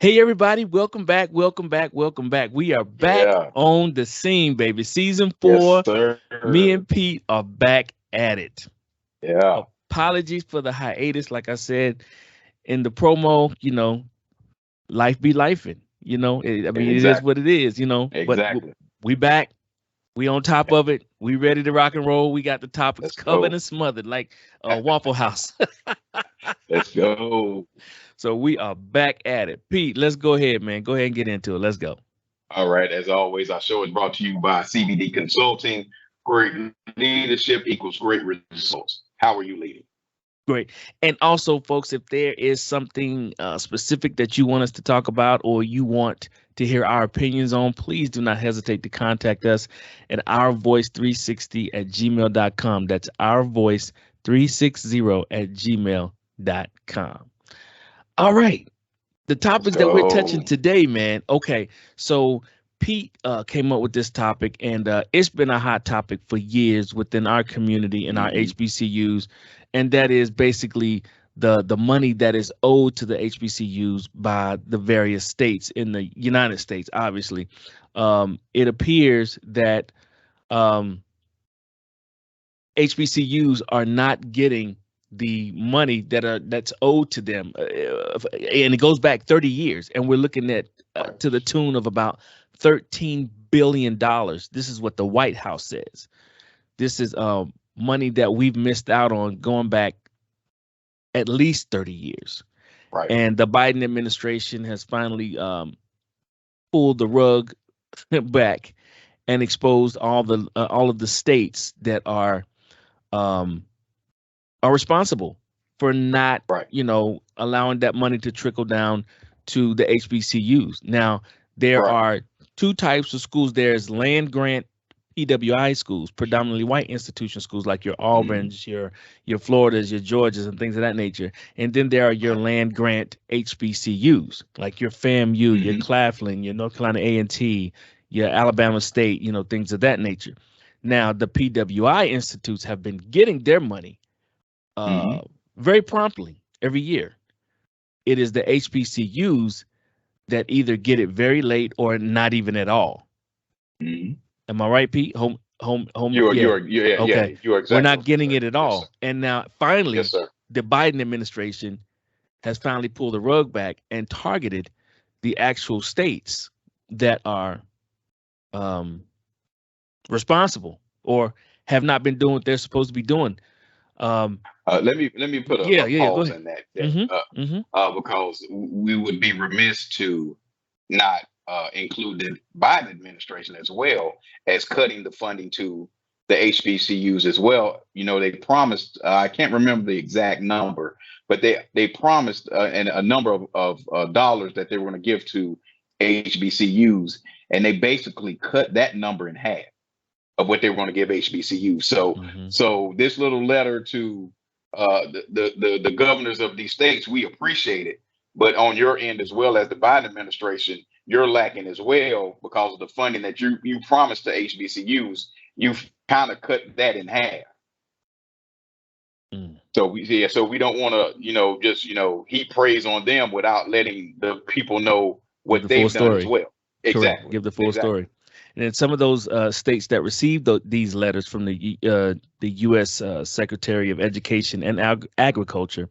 Hey everybody, welcome back, welcome back, welcome back. We are back Yeah. on the scene, baby. Season Yes, 4. Me sir. and Pete are back at it. Yeah. Apologies for the hiatus. Like I said in the promo, life be lifing. I mean, it is Exactly. what it is, but Exactly. we back. We on top of it. We ready to rock and roll. We got the topics Let's covered go. and smothered like a Waffle House. Let's go. So we are back at it. Pete, let's go ahead, man. Go ahead and get into it. Let's go. All right. As always, our show is brought to you by CBD Consulting. Great leadership equals great results. How are you leading? Great. And also, folks, if there is something specific that you want us to talk about or you want to hear our opinions on, please do not hesitate to contact us at ourvoice360 at gmail.com. That's ourvoice360 at gmail.com. All right. The Let's topics that we're touching go. today, man. Okay. So Pete came up with this topic, and it's been a hot topic for years within our community and our Hmm. HBCUs, and that is basically the money that is owed to the HBCUs by the various states in the United States. Obviously, it appears that um, HBCUs are not getting the money that's owed to them, and it goes back 30 years, and we're looking at Right. to the tune of about $13 billion. This is what the White House says. This is money that we've missed out on going back at least 30 years, Right. and the Biden administration has finally pulled the rug back and exposed all of the states that um, are responsible for not, Right. allowing that money to trickle down to the HBCUs. Now, there Right. are two types of schools. There's land grant PWI schools, predominantly white institution schools like your Hmm. Auburns, your Floridas, your Georgias, and things of that nature. And then there are your Right. land grant HBCUs, like your FAMU, your Hmm. Claflin, your North Carolina A&T, your Alabama State, things of that nature. Now, the PWI institutes have been getting their money uh, Hmm. very promptly every year. It is the HBCUs that either get it very late or not even at all. Hmm. Am I right, Pete? Home. You Yeah. are, yeah, yeah. Okay. You are We're exactly not right, getting sir. it at Yes, sir. all. And now, Yes, finally, sir. the Biden administration has finally pulled the rug back and targeted the actual states that are um, responsible or have not been doing what they're supposed to be doing. Um, Let me put yeah. a Yeah. Yeah. Go pause ahead. in that Mm-hmm. Mm-hmm. because we would be remiss to not include the Biden administration as well as cutting the funding to the HBCUs as well. You know, they promised, I can't remember the exact number, but they promised and a number of dollars that they were going to give to HBCUs, and they basically cut that number in half of what they were going to give HBCUs. So Mm-hmm. so this little letter to the governors of these states, we appreciate it. But on your end, as well as the Biden administration, you're lacking as well because of the funding that you promised to HBCUs. You've kind of cut that in half. Mm. So we don't want to just heap praise on them without letting the people know Give what the full they've done as story. well. Correct. Exactly. Give the full Exactly. story. And then some of those states that received these letters from the U.S. Secretary of Education and Agriculture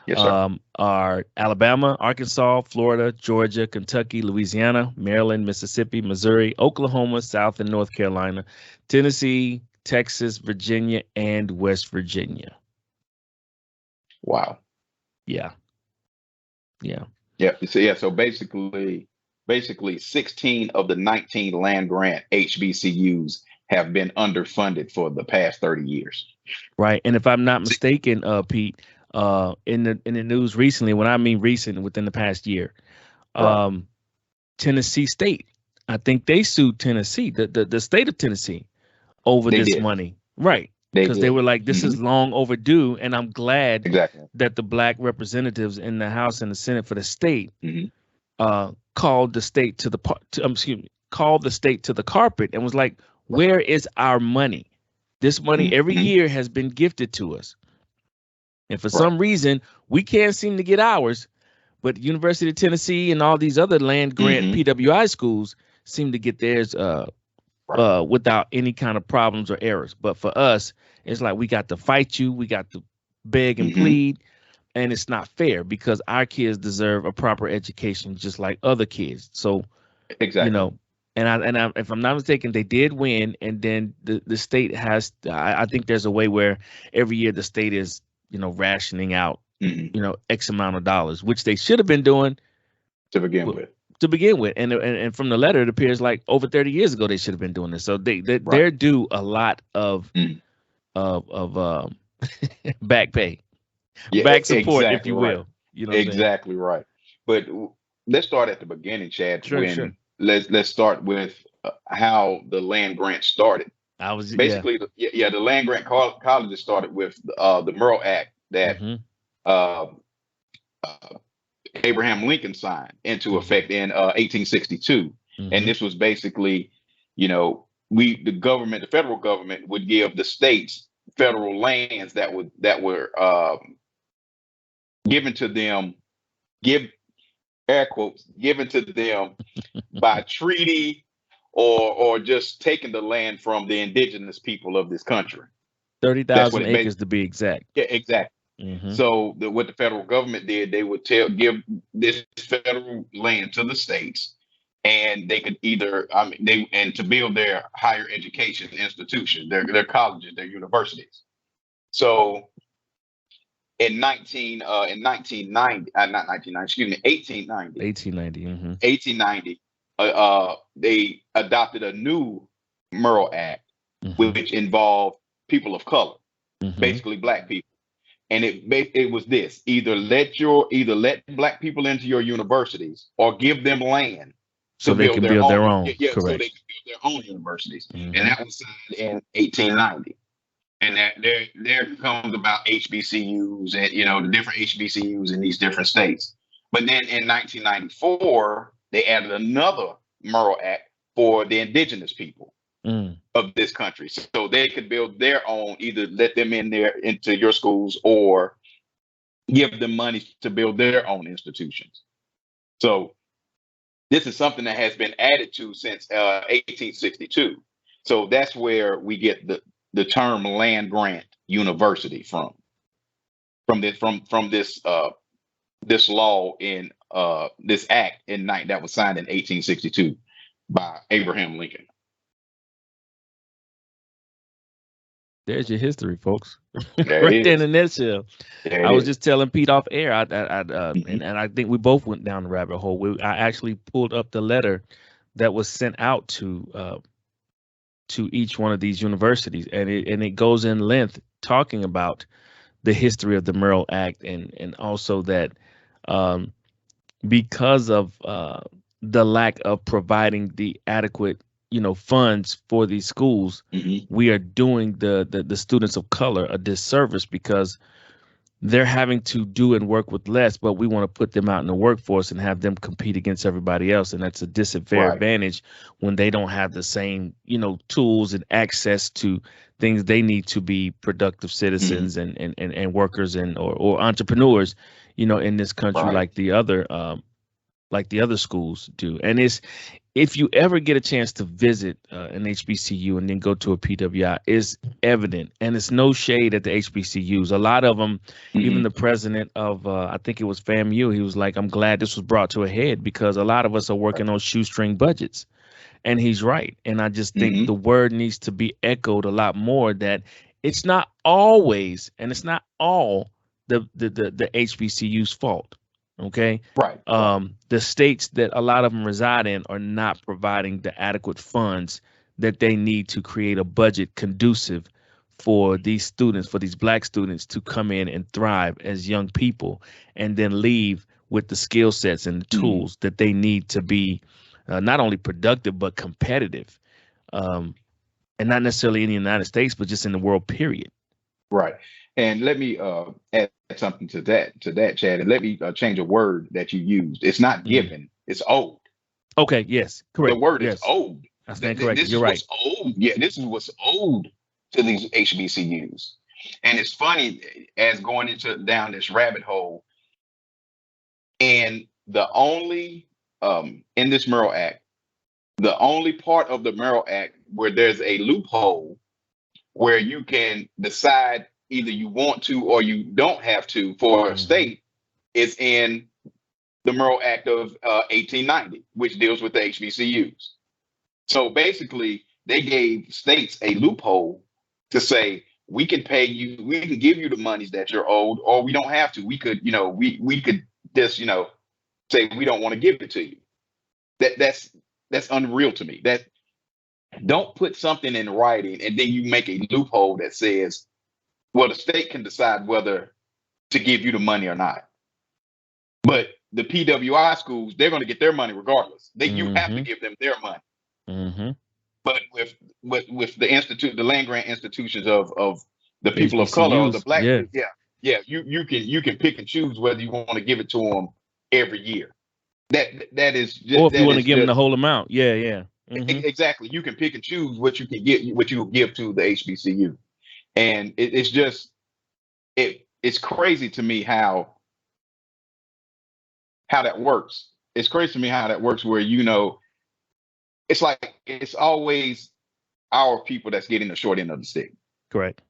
Yes, sir. are Alabama, Arkansas, Florida, Georgia, Kentucky, Louisiana, Maryland, Mississippi, Missouri, Oklahoma, South and North Carolina, Tennessee, Texas, Virginia, and West Virginia. Wow. Yeah. Yeah. Yeah. So yeah. So basically 16 of the 19 land grant HBCUs have been underfunded for the past 30 years. Right. And if I'm not See, mistaken, Pete, in the news recently, when I mean recent, within the past year, right. um, Tennessee State, I think they sued Tennessee, the state of Tennessee, over They this did. money. Right. They Because they did. were like, this Hmm. is long overdue. And I'm glad Exactly. that the black representatives in the House and the Senate for the state Hmm. called the state to the excuse me, called the state to the carpet and was like, Right. where is our money? This money every Hmm. year has been gifted to us. And for Right. some reason, we can't seem to get ours, But University of Tennessee and all these other land grant Mm-hmm. PWI schools seem to get theirs Right. without any kind of problems or errors. But for us, it's like we got to fight you, we got to beg and Mm-hmm. plead, and it's not fair because our kids deserve a proper education just like other kids. So, you Exactly. know, and if I'm not mistaken, they did win, and then the state has. I think there's a way where every year the state is, rationing out, Mm-hmm. X amount of dollars, which they should have been doing To begin w- with. to begin with. And from the letter, it appears like over 30 years ago they should have been doing this. So Right. they're due a lot of Mm. back pay, Yeah, back support, if exactly you right. will. You know what I'm saying? Exactly right. But let's start at the beginning, Chad. Sure, sure. Let's start with how the land grant started. I was, yeah. Basically, the land grant colleges started with the Murrow Act that Hmm. uh, uh, Abraham Lincoln signed into Hmm. effect in 1862, and Hmm. this was basically, the federal government would give the states federal lands that were given to them, give air quotes, given to them by treaty or just taking the land from the indigenous people of this country. That's what 30,000 it made. acres to be exact. Yeah, exactly. Hmm. So what the federal government did, they would give this federal land to the states, and they could either, to build their higher education institutions, their colleges, their universities. So in 1990, not 1990, excuse me, 1890, 1890. 1890, they adopted a new Murrow Act, Hmm. which involved people of color, Hmm. basically black people. And it was this: either let black people into your universities or give them land So to they build can their build own. their Yeah, own. yeah, so Correct. they can build their own universities. And Hmm. that was signed in 1890. And that there comes about HBCUs and the different HBCUs in these different states. But then in 1994, they added another Murrow Act for the indigenous people Mm. of this country, so they could build their own. Either let them in there into your schools or give them money to build their own institutions. So this is something that has been added to since 1862. So that's where we get the term land grant university from this law in this act that was signed in 1862 by Abraham Lincoln. There's your history, folks. There it Right there in a is. nutshell. There it I was is. just telling Pete off air, Mhm. and I think we both went down the rabbit hole. I actually pulled up the letter that was sent out to each one of these universities, and it goes in length talking about the history of the Murrow Act, and also that um, because of the lack of providing the adequate funds for these schools, Mhm. we are doing the students of color a disservice because they're having to do and work with less, but we want to put them out in the workforce and have them compete against everybody else. And that's a disadvantage Right. advantage when they don't have the same, tools and access to things they need to be productive Mhm. citizens and workers or entrepreneurs, in this country Right. like the other schools do. And if you ever get a chance to visit an HBCU and then go to a PWI, it's evident, and it's no shade at the HBCUs. A lot of them, even Mhm. the president of, I think it was FAMU, he was like, "I'm glad this was brought to a head because a lot of us are working on shoestring budgets," and he's right. And I just think Mhm. the word needs to be echoed a lot more that it's not always, and it's not all the HBCU's fault. Okay. Right. Right. The states that a lot of them reside in are not providing the adequate funds that they need to create a budget conducive for these students, for these black students to come in and thrive as young people and then leave with the skill sets and the Mhm. tools that they need to be not only productive but competitive, um, and not necessarily in the United States, but just in the world. Period. Right. And let me add something to that, Chad, and let me change a word that you used. It's not Mm. given. It's owed. Okay. Yes. The Correct. word is Yes. owed. I stand corrected. This You're is right. what's owed. Yeah, this is what's owed to these HBCUs. And it's funny as going into down this rabbit hole. And the only in this Morrill Act, the only part of the Morrill Act where there's a loophole where you can decide either you want to or you don't have to for a state is in the Morrill Act of 1890, which deals with the HBCUs. So basically, they gave states a loophole to say we can pay you, we can give you the monies that you're owed, or we don't have to. We could, we could just, say we don't want to give it to you. That's unreal to me. That don't put something in writing and then you make a loophole that says, well, the state can decide whether to give you the money or not. But the PWI schools, they're going to get their money regardless. You have to give them their money. But with the land grant institutions of the people of color or the black, you can pick and choose whether you want to give it to them every year. That is just, or if you want to give them the whole amount, exactly. You can pick and choose what you can get, what you will give to the HBCU, and it's just it's crazy to me how that works. It's crazy to me how that works. Where it's like it's always our people that's getting the short end of the stick. Correct.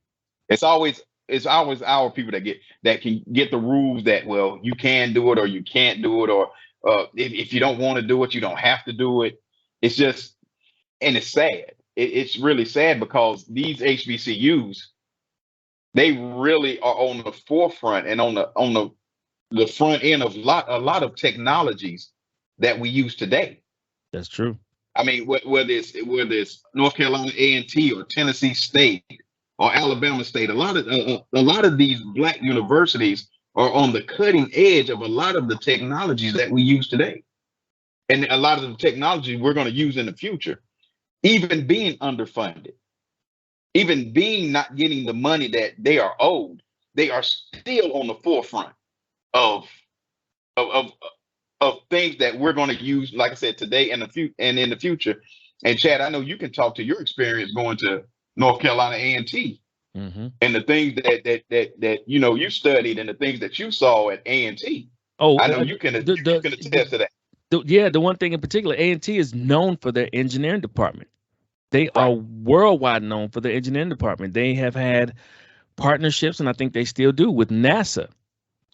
It's always our people that can get the rules that, well, you can do it or you can't do it, or if you don't want to do it, you don't have to do it. It's just, and it's sad. It's really sad because these HBCUs, they really are on the forefront and on the front end of a lot of technologies that we use today. That's true. I mean, whether it's North Carolina A&T or Tennessee State or Alabama State, a lot of these black universities are on the cutting edge of a lot of the technologies that we use today, and a lot of the technology we're going to use in the future. Even being underfunded, even being not getting the money that they are owed, they are still on the forefront of things that we're going to use, like I said, today and in the future. And Chad, I know you can talk to your experience going to North Carolina A&T and the things that you studied and the things that you saw at A&T. Oh, I know you can attest to that. The one thing in particular, A&T is known for their engineering department. They are worldwide known for their engineering department. They have had partnerships, and I think they still do, with NASA.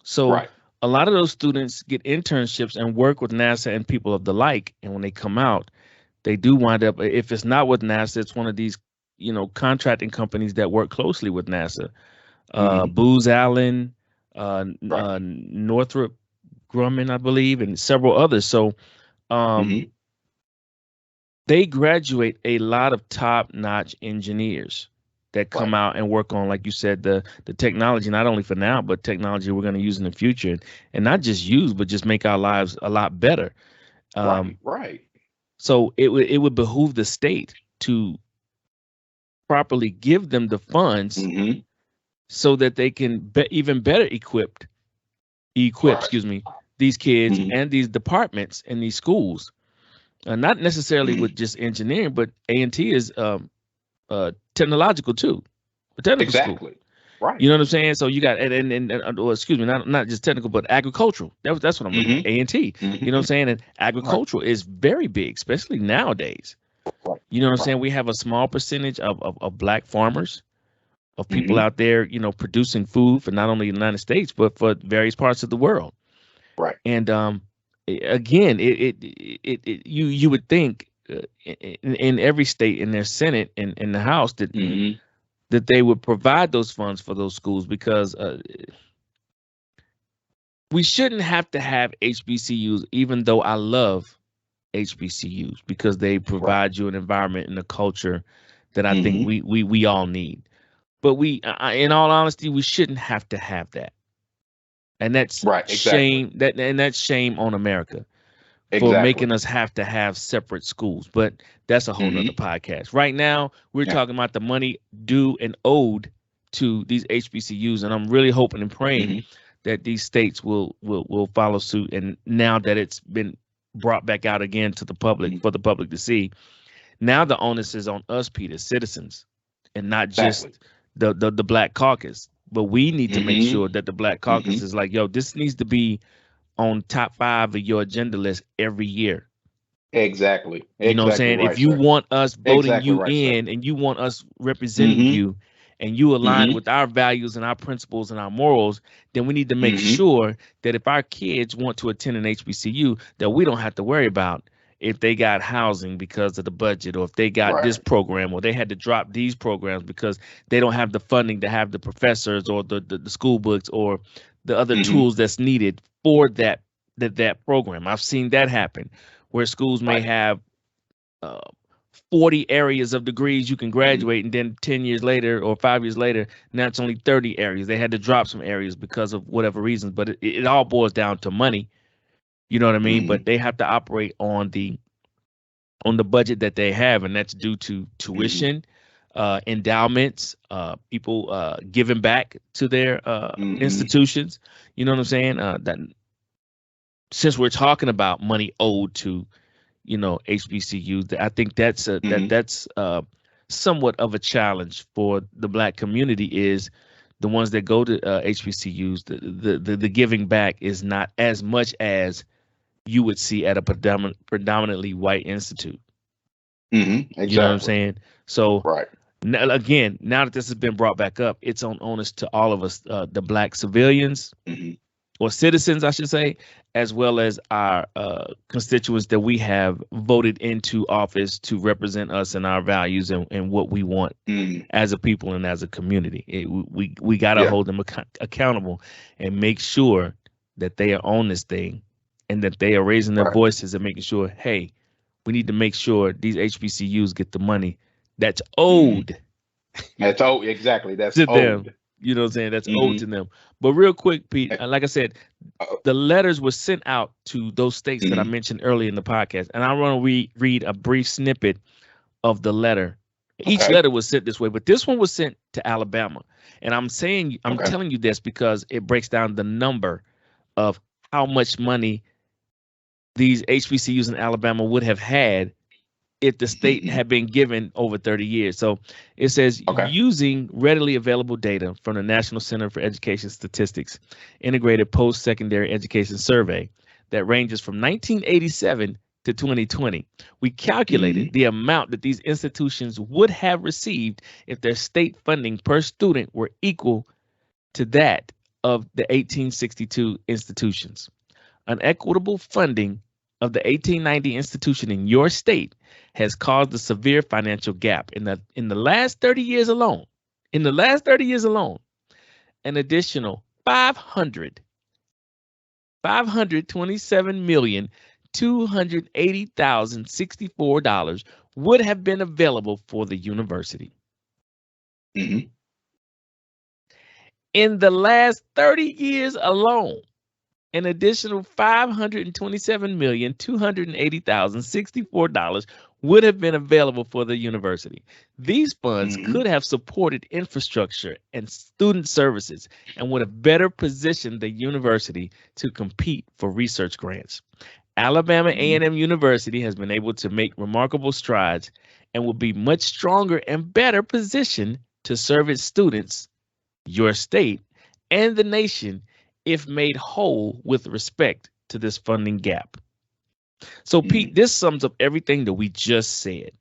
So a lot of those students get internships and work with NASA and people of the like. And when they come out, they do wind up, if it's not with NASA, it's one of these, contracting companies that work closely with NASA. Booz Allen, Northrop Grumman, I believe, and several others. So they graduate a lot of top-notch engineers that come out and work on, like you said, the technology, not only for now, but technology we're going to use in the future, and not just use, but just make our lives a lot better. So it would behoove the state to properly give them the funds so that they can even better equip these kids and these departments and these schools, not necessarily with just engineering, but A&T is technological too, a technical school. You know what I'm saying? So you got not just technical, but agricultural. That's what I'm looking at. A&T. You know what I'm saying? And agricultural is very big, especially nowadays. You know what I'm saying? We have a small percentage of black farmers, of people out there, producing food for not only the United States, but for various parts of the world. And again, you would think in every state, in their Senate and in the House, that that they would provide those funds for those schools, because we shouldn't have to have HBCUs, even though I love HBCUs, because they provide you an environment and a culture that I think we all need. But in all honesty, we shouldn't have to have that. And that's shame. That's shame on America for making us have to have separate schools. But that's a whole nother podcast. Right now, we're talking about the money due and owed to these HBCUs, and I'm really hoping and praying that these states will follow suit. And now that it's been brought back out again to the public, for the public to see, now the onus is on us, Peter, citizens, and not just the Black Caucus. But we need to make sure that the Black Caucus is like, yo, this needs to be on top 5 of your agenda list every year. Exactly. You know what I'm Exactly saying? If right, you sir. want us voting Exactly you right, sir. in and you want us representing Mm-hmm. you and you align Mm-hmm. with our values and our principles and our morals, then we need to make Mm-hmm. sure that if our kids want to attend an HBCU, that we don't have to worry about if they got housing because of the budget, or if they got this Right. program, or they had to drop these programs because they don't have the funding to have the professors or the school books or the other Mm-hmm. tools that's needed for that program. I've seen that happen where schools may Right. have uh, 40 areas of degrees you can Mm-hmm. graduate, and then 10 years later or 5 years later, now it's only 30 areas. They had to drop some areas because of whatever reasons, but it all boils down to money. You know what I mean? Mm-hmm. But they have to operate on the budget that they have, and that's due to Mm-hmm. tuition, endowments, people giving back to their Mm-hmm. institutions. You know what I'm saying? That since we're talking about money owed to HBCUs. I think Mm-hmm. that's somewhat of a challenge for the Black community. Is the ones that go to HBCUs, the giving back is not as much as you would see at a predominantly white institute. Mm-hmm. You know what I'm Exactly. saying? So Right. now, again, now that this has been brought back up, it's on onus to all of us, the Black civilians Mm-hmm. or citizens, I should say, as well as our constituents that we have voted into office to represent us and our values and what we want Mm-hmm. as a people and as a community. We got to Yeah. hold them accountable and make sure that they are on this thing and that they are raising their Right. voices and making sure, hey, we need to make sure these HBCUs get the money that's Mm-hmm. owed That's owed. Exactly. That's to them. owed. You know what I'm saying? That's owed Mm-hmm. to them. But real quick, Pete, like I said, Uh, the letters were sent out to those states that I mm-hmm. mentioned earlier in the podcast. And I want to read a brief snippet of the letter. Each Okay. letter was sent this way, but this one was sent to Alabama. And I'm Okay. telling you this because it breaks down the number of how much money these HBCUs in Alabama would have had if the state Mm-hmm. had been given over 30 years. So it says Okay. using readily available data from the National Center for Education Statistics Integrated Post-Secondary Education Survey that ranges from 1987 to 2020, we calculated Mm-hmm. the amount that these institutions would have received if their state funding per student were equal to that of the 1862 institutions. Unequitable funding of the 1890 institution in your state has caused a severe financial gap. In the last 30 years alone, in the last 30 years alone, an additional 527,280,064 would have been available for the university. Mm-hmm. In the last 30 years alone, an additional $527,280,064 would have been available for the university. These funds Mm-hmm. could have supported infrastructure and student services and would have better positioned the university to compete for research grants. Alabama Mm-hmm. A&M University has been able to make remarkable strides and will be much stronger and better positioned to serve its students, your state, and the nation if made whole with respect to this funding gap. So, Pete, Mm-hmm. this sums up everything that we just said.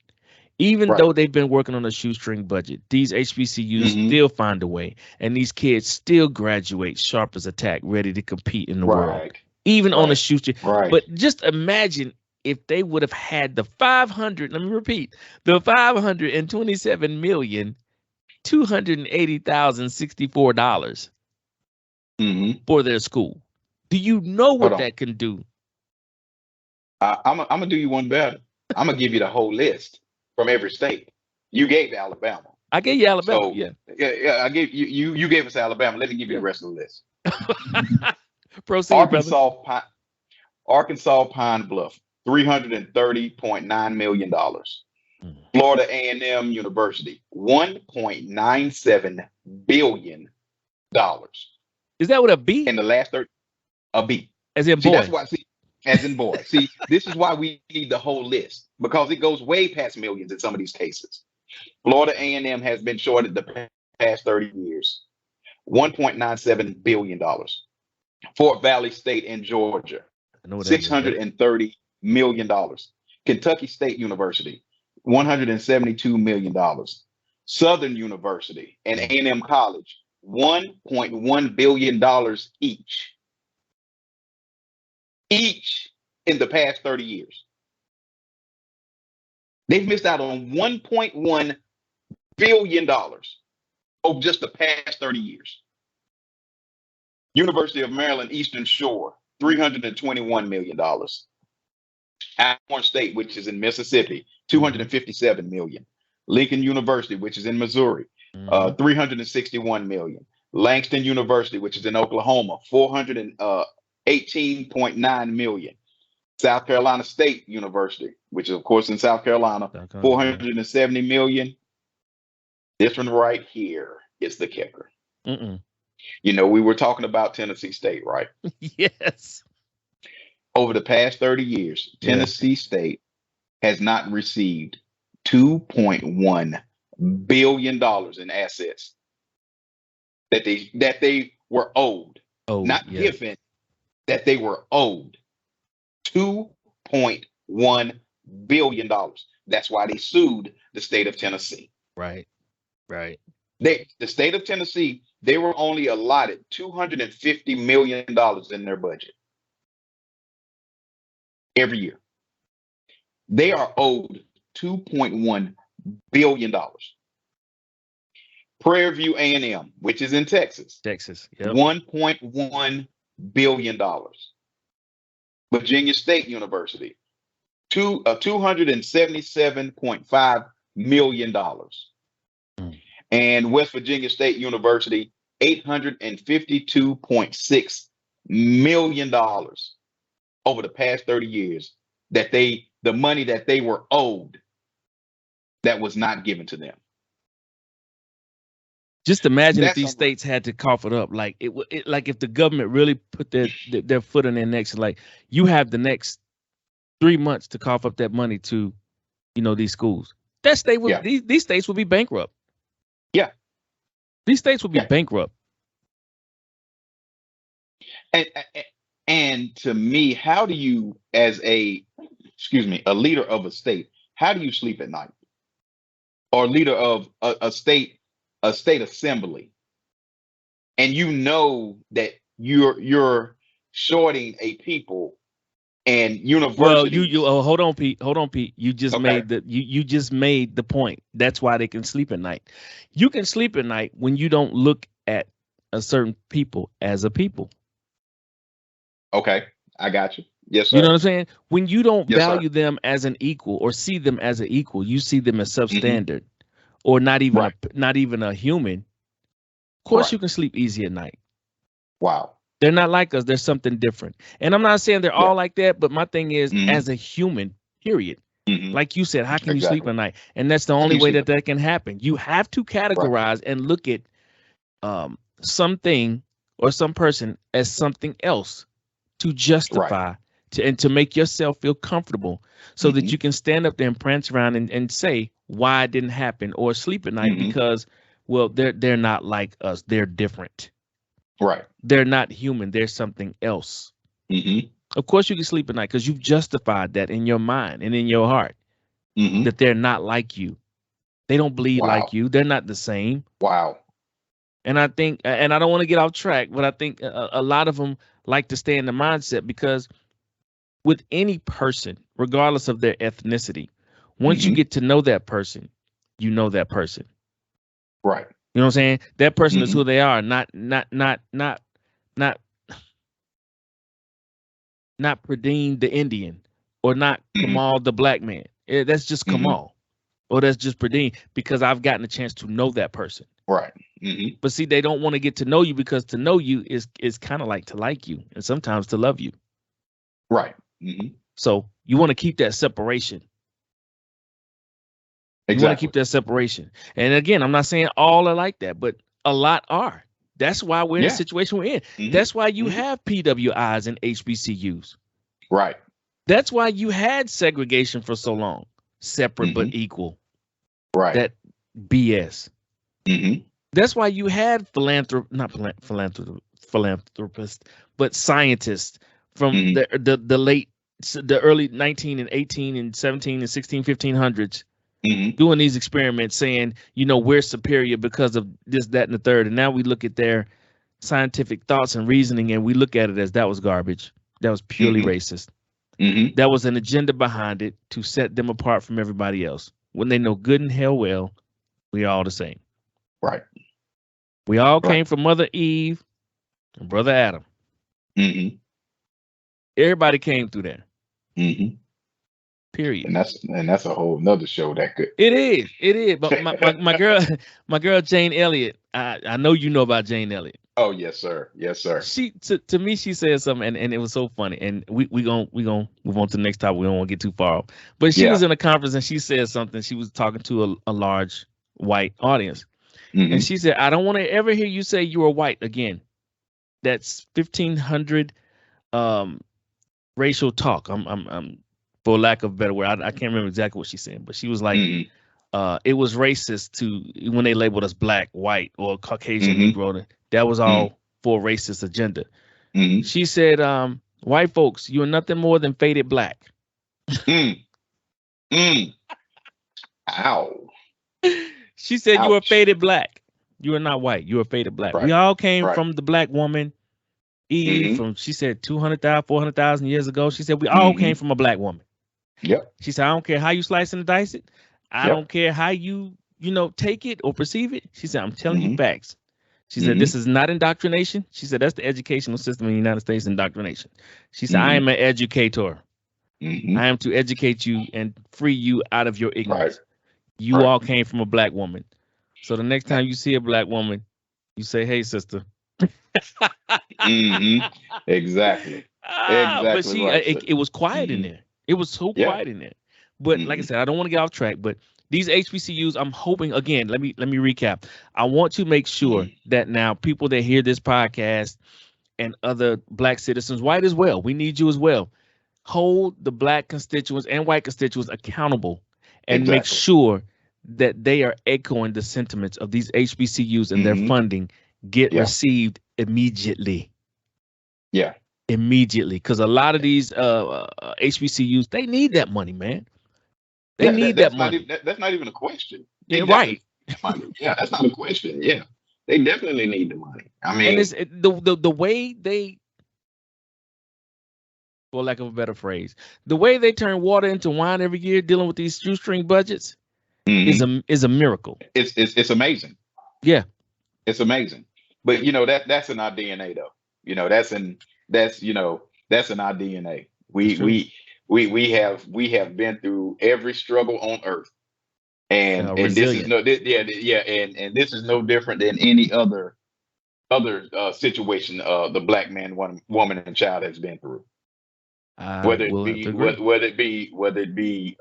Even Right. though they've been working on a shoestring budget, these HBCUs Mm-hmm. still find a way, and these kids still graduate sharp as a tack, ready to compete in the world, Right. even on a Right. shoestring. Right. But just imagine if they would have had the 500, let me repeat, the 527,280,064 Mm-hmm. for their school. Do you know Hold what on. that can do? I'm gonna do you one better. I'm gonna give you the whole list from every state. You gave Alabama, I gave you Alabama. so Yeah. yeah. I gave you gave us Alabama. Let me give you the Yeah. rest of the list. Proceed, brother. Arkansas Pine, Arkansas Pine Bluff, $330.9 million. Mm. Florida A&M University, $1.97 billion Is that with a B? in the last 30 a B. As in See, that's boy. why. See, as in boy. See, this is why we need the whole list because it goes way past millions in some of these cases. Florida A&M has been shorted the past 30 years, $1.97 billion. Fort Valley State in Georgia, I know what that is. $630 million. Kentucky State University, $172 million. Southern University and A&M College, $1.1 billion each. Each in the past 30 years. They've missed out on $1.1 billion over just the past 30 years. University of Maryland Eastern Shore, $321 million. Alcorn State, which is in Mississippi, $257 million. Lincoln University, which is in Missouri, $361 million. Langston University, which is in Oklahoma, $418.9 million. South Carolina State University, which is of course in South Carolina, $470 million. This one right here is the kicker. You know, we were talking about Tennessee State, right? Yes. Over the past 30 years, Tennessee State has not received $2.1 billion in assets that they were owed. Not given, that they were owed. $2.1 billion. That's why they sued the state of Tennessee. Right. The state of Tennessee, they were only allotted $250 million in their budget every year. They are owed $2.1 billion. Prairie View A&M, which is in Texas, $1.1 billion. Virginia State University, $277.5 million. And West Virginia State University, $852.6 million over the past 30 years the money that they were owed that was not given to them. Just imagine if these states had to cough it up, like like if the government really put their foot on their necks, like you have the next 3 months to cough up that money to, these schools. That state would these states would be bankrupt. Yeah, these states would be bankrupt. And to me, how do you, as a leader of a state, how do you sleep at night? Or leader of a state assembly, and you know that you're shorting a people and university. Well, hold on, Pete. You just made the point. That's why they can sleep at night. You can sleep at night when you don't look at a certain people as a people. Okay, I got you. Yes, sir. You know what I'm saying? When you don't value them as an equal or see them as an equal, you see them as substandard or not even a human. Of course, you can sleep easy at night. Wow. They're not like us. There's something different. And I'm not saying they're all like that, but my thing is, as a human, period. Like you said, how can you sleep at night? And that's the only way that can happen. You have to categorize and look at something or some person as something else to justify and to make yourself feel comfortable so that you can stand up there and prance around and say why it didn't happen, or sleep at night because, well, they're not like us. They're different. Right. They're not human. They're something else. Of course you can sleep at night because you've justified that in your mind and in your heart that they're not like you. They don't bleed like you. They're not the same. Wow. And I think, and I don't want to get off track, but I think a lot of them like to stay in the mindset because with any person, regardless of their ethnicity, once you get to know that person, you know that person. Right. You know what I'm saying? That person is who they are, not Pradine the Indian or not Kamal the black man. That's just Kamal or that's just Pradine because I've gotten a chance to know that person. Right. But see, they don't want to get to know you because to know you is kind of like to like you and sometimes to love you. Right. So you want to keep that separation. You want to keep that separation. And again, I'm not saying all are like that, but a lot are. That's why we're in the situation we're in. That's why you have PWIs and HBCUs. Right. That's why you had segregation for so long. Separate but equal. Right. That BS. That's why you had philanthropy philanthropists, but scientists from Mhm. the early 19 and 18 and 17 and 16, 1500s Mhm. doing these experiments saying, we're superior because of this, that, and the third. And now we look at their scientific thoughts and reasoning and we look at it as that was garbage. That was purely Mhm. racist. Mhm. That was an agenda behind it to set them apart from everybody else. When they know good and hell well, we all the same. Right. We all Right. came from Mother Eve and Brother Adam. Mhm. Everybody came through there. Mhm. Period. And that's a whole nother show that could. It is. But my girl, my girl Jane Elliott, I know you know about Jane Elliott. Oh yes, sir. Yes, sir. She to me she said something and it was so funny. And we gonna move on to the next topic. We don't want to get too far off. But she Yeah. was in a conference and she said something. She was talking to a large white audience. Mhm. And she said, I don't want to ever hear you say you are white again. That's 1,500 racial talk. I'm for lack of a better word. I can't remember exactly what she said, but she was like, Mhm. it was racist when they labeled us black, white, or Caucasian Mhm. Negro. That was all for a racist agenda. Mhm. She said, white folks, you are nothing more than faded black. Mm. Mm. Ow. She said, you are Ouch. faded black. You are not white. You are faded black. Right. We all came Right. from the black woman, Eve, Mhm. from, she said, 200,000, 400,000 years ago. She said, we all came Mhm. from a black woman. Yep. She said, I don't care how you slice and dice it. I don't Yep. care how you take it or perceive it. She said, I'm telling you Mhm. facts. She said, this is not indoctrination. She said, that's the educational system in the United States, indoctrination. She said, I Mhm. am an educator. Mhm. I am to educate you and free you out of your Right. ignorance. You Right. all came from a black woman. So the next time you see a black woman, you say, hey, sister. Mhm. Exactly. But Exactly right, sir. it was quiet in Mhm. there. It was so Yeah. quiet in there. But like I Mhm. said, I don't want to get off track. But these HBCUs, I'm hoping again. Let me recap. I want to make sure Mhm. that now people that hear this podcast and other black citizens, white as well, we need you as well. Hold the black constituents and white constituents accountable, and make Exactly. sure that they are echoing the sentiments of these HBCUs and their Mhm. funding get Yeah. received immediately. Yeah. Immediately, because a lot of these HBCUs, they need that money, man. They Yeah. need that That's not even money. that's not even a question. They Yeah, definitely right. need the money. Yeah. That's not a question. Yeah. They definitely need the money. I And mean. the way they, for lack of a better phrase, the way they turn water into wine every year, dealing with these shoestring budgets, Mhm. is a miracle. It's amazing. Yeah. It's amazing. But that's in our DNA though. That's in our DNA. That's We true. we we have been through every struggle on earth. And this is Resilient. yeah, and this is no different than any other situation the black man, woman, and child has been through. I Whether it will have to be agree. whether it be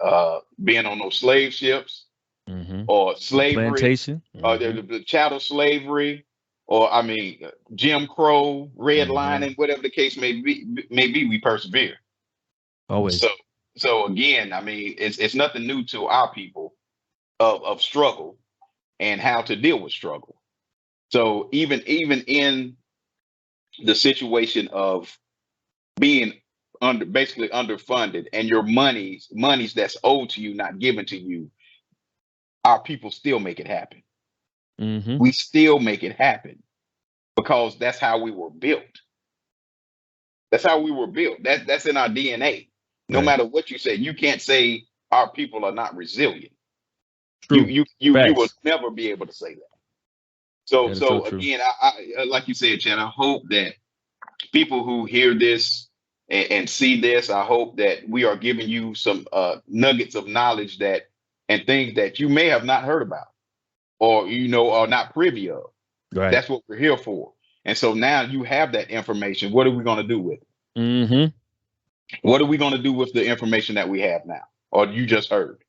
being on those slave ships Mm-hmm. or The slavery, plantation. or Mm-hmm. the chattel slavery, or I mean Jim Crow, Mm-hmm. redlining, whatever the case may be, we persevere. So Always. so again, I mean, it's nothing new to our people of struggle and how to deal with struggle. So even in the situation of being basically underfunded and your monies that's owed to you not given to you, our people still make it happen. Mm-hmm. We still make it happen because that's how we were built. That's how we were built. That's in our DNA. No Right. matter what you say, you can't say our people are not resilient. You True. you you you will Facts. never be able to say that. So That is so so true. again, I like you said, Chad. I hope that people who hear this and see this, I hope that we are giving you some nuggets of knowledge that and things that you may have not heard about or are not privy of. Right. That's what we're here for. And so now you have that information. What are we going to do with it? Mm-hmm. What are we going to do with the information that we have now or you just heard?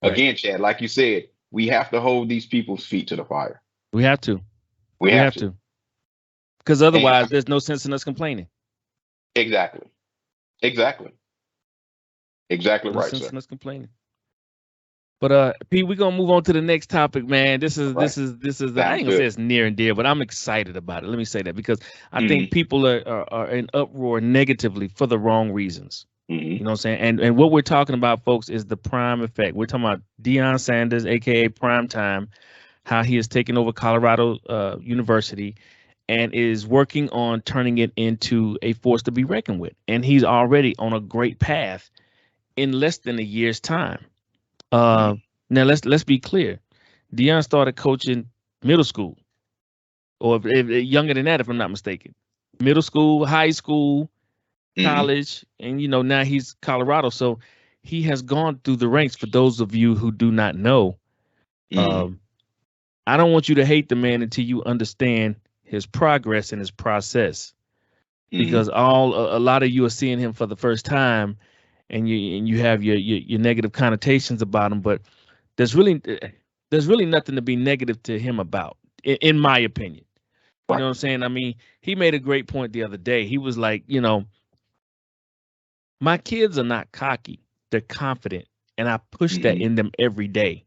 Right. Again, Chad, like you said, we have to hold these people's feet to the fire. We have to. We We have have to. to. Because And otherwise, there's no sense in us complaining. exactly. Exactly. Exactly No right, sense sir. in us complaining. But Pete, we're gonna move on to the next topic, man. This is Right. this is this is I Sounds ain't gonna say good. it's near and dear, but I'm excited about it. Let me say that because I think Mm-hmm. people are in uproar negatively for the wrong reasons. Mm-hmm. You know what I'm saying? And what we're talking about, folks, is the prime effect. We're talking about Deion Sanders, aka Prime Time, how he has taken over Colorado University and is working on turning it into a force to be reckoned with. And he's already on a great path in less than a year's time. Mm-hmm. Uh, Now let's be clear. Deion started coaching middle school, or younger than that, if I'm not mistaken. Middle school, high school, Mm-hmm. college, and now he's Colorado. So he has gone through the ranks. For those of you who do not know, Mm-hmm. um, I don't want you to hate the man until you understand his progress and his process. Mm-hmm. Because a lot of you are seeing him for the first time, and you have your negative connotations about him, but there's really there's really nothing to be negative to him about, in my opinion. You know Right. what I'm saying? I mean, he made a great point the other day. He was like, my kids are not cocky, they're confident, and I push that Mm-hmm. in them every day.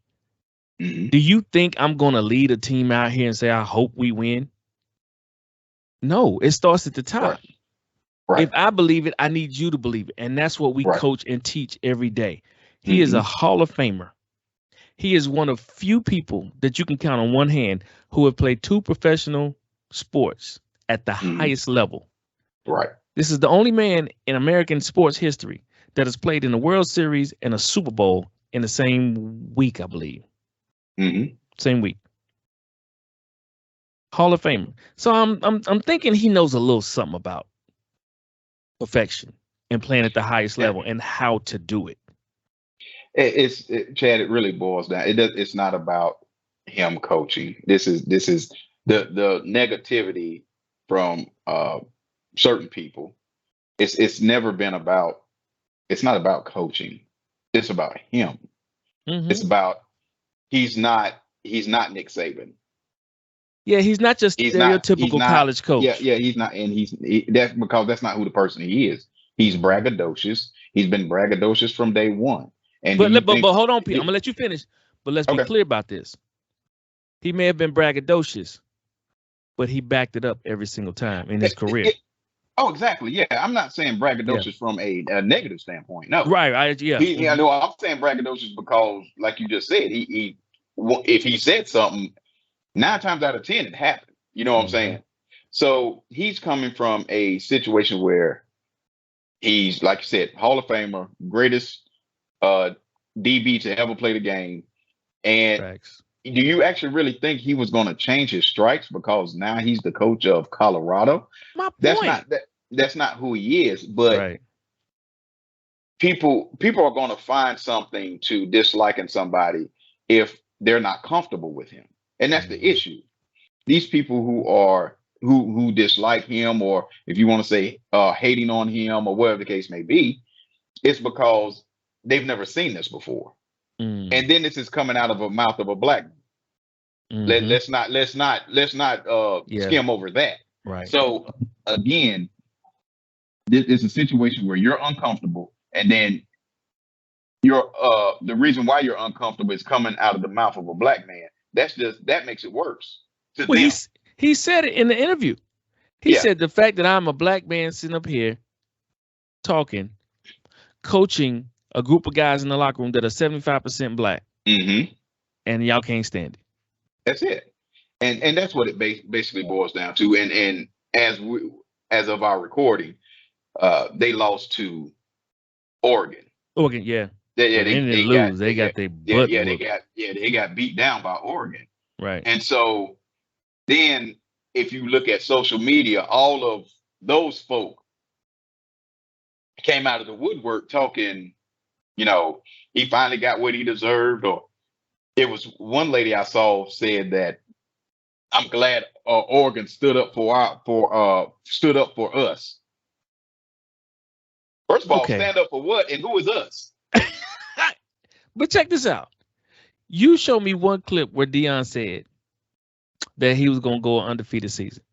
Mm-hmm. Do you think I'm going to lead a team out here and say I hope we win? No, it starts at the Right. top. If Right. I believe it, I need you to believe it. And that's what we Right. coach and teach every day. He is Mm-hmm. a Hall of Famer. He is one of few people that you can count on one hand who have played two professional sports at the Mm-hmm. highest level. Right. This is the only man in American sports history that has played in a World Series and a Super Bowl in the same week, I believe. Mm-hmm. Same week. Hall of Famer. So I'm thinking he knows a little something about perfection and playing at the highest Yeah. level and how to do it. Chad. It really boils down. It's not about him coaching. This is the negativity from certain people. It's never been about. It's not about coaching. It's about him. Hmm. It's about he's not Nick Saban. Yeah, he's not just He's stereotypical not. college Yeah, coach. yeah. He's not, and that's because that's not who the person he is. He's braggadocious. He's been braggadocious from day one. And do But you but think? but hold on, Pete. I'm gonna let you finish. But let's be Okay. clear about this. He may have been braggadocious, but he backed it up every single time in his career. Oh, exactly. Yeah, I'm not saying Yeah. braggadocious from a negative standpoint. No, Right. Yeah. I know I'm saying braggadocious because, like you just said, if he said something, 9 times out of 10 it happened. You know what I'm Hmm. saying? So he's coming from a situation where he's, like you said, Hall of Famer, greatest uh, DB to ever play the game. And Facts. do you actually really think he was going to change his strikes because now he's the coach of Colorado? My That's point. not that. That's not who he is. But Right. people are going to find something to dislike in somebody if they're not comfortable with him, and that's the Hmm. issue. These people who dislike him, or if you want to say hating on him, or whatever the case may be, it's because they've never seen this before. Mm. And then this is coming out of a mouth of a black man. Hmm. Let's not Yeah. skim over that. Right. So again, this is a situation where you're uncomfortable, and then you're the reason why you're uncomfortable is coming out of the mouth of a black man. That makes it worse to Well, them. he said it in the interview. He Yeah. said the fact that I'm a black man sitting up here talking, coaching a group of guys in the locker room that are 75% black, Hmm. and y'all can't stand it. That's it. And that's what it basically boils down to. And as of our recording, they lost to Oregon. Oregon, yeah. Yeah, Well, they didn't lose. They got their butt whooped. they got beat down by Oregon. Right. And so then if you look at social media, all of those folk came out of the woodwork talking, he finally got what he deserved. Or it was one lady I saw said that I'm glad Oregon stood up for us. First of all, Okay. stand up for what, and who is us? But check this out. You show me one clip where Deion said that he was gonna go an undefeated season.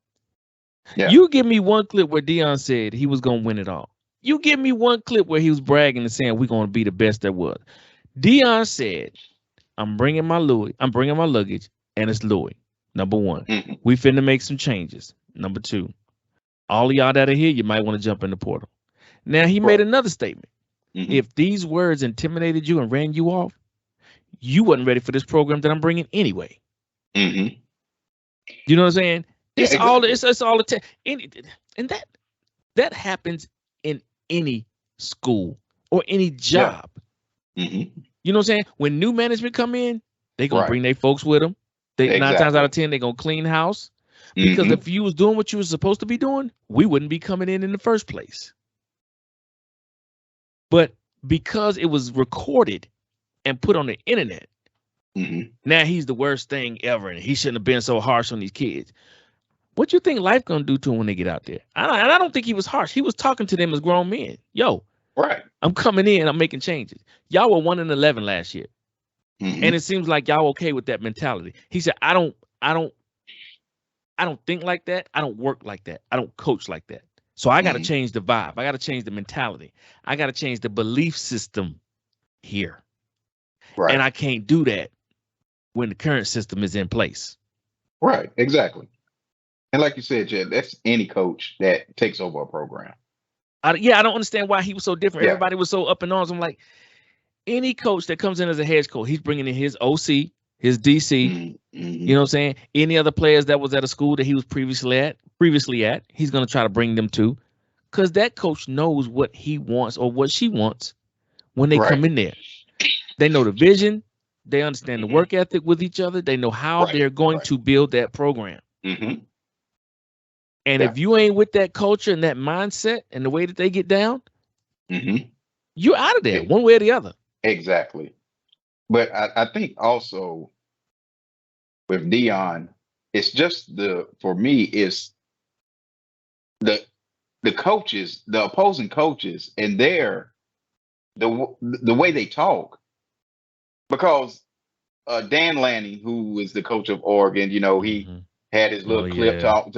Yeah. You give me one clip where Deion said he was gonna win it all. You give me one clip where he was bragging and saying we're gonna be the best there was. Deion said I'm bringing my luggage, and it's Louis. Number one, Mm-hmm. we finna make some changes. Number two, all of y'all that are here, you might want to jump in the portal. Now he made another statement. Mm-hmm. If these words intimidated you and ran you off, you wasn't ready for this program that I'm bringing anyway. Mm-hmm. You know what I'm saying? It's Yeah, all exactly. it's all and that happens in any school or any job. Mm-hmm. You know what I'm saying? When new management come in, they gonna Right. bring their folks with them. They 9 times Exactly. out of 10 they gonna clean house. Because Mm-hmm. if you was doing what you was supposed to be doing, we wouldn't be coming in the first place. But because it was recorded and put on the internet, Mm-hmm. now he's the worst thing ever, and he shouldn't have been so harsh on these kids. What you think life gonna do to them when they get out there? I don't think he was harsh. He was talking to them as grown men. Yo, Right. I'm coming in. I'm making changes. Y'all were 1-11 last year, Mm-hmm. and it seems like y'all okay with that mentality. He said, I don't think like that. I don't work like that. I don't coach like that. So I got to change the vibe. I got to change the mentality. I got to change the belief system here. Right. And I can't do that when the current system is in place. Right. Exactly. And like you said, Jed, that's any coach that takes over a program. I don't understand why he was so different. Yeah. Everybody was so up in arms. I'm like, any coach that comes in as a head coach, he's bringing in his OC, his DC. Mm-hmm. You know what I'm saying? Any other players that was at a school that he was previously at, he's going to try to bring them to, because that coach knows what he wants or what she wants when they come in there. They know the vision. They understand the work ethic with each other. They know how they're going to build that program. Mm-hmm. And if you ain't with that culture and that mindset and the way that they get down, you're out of there one way or the other. Exactly. But I think also with Deion, it's just for me, it's the coaches, the opposing coaches, and the way they talk. Because Dan Lanning, who is the coach of Oregon, you know, he had his little clip talking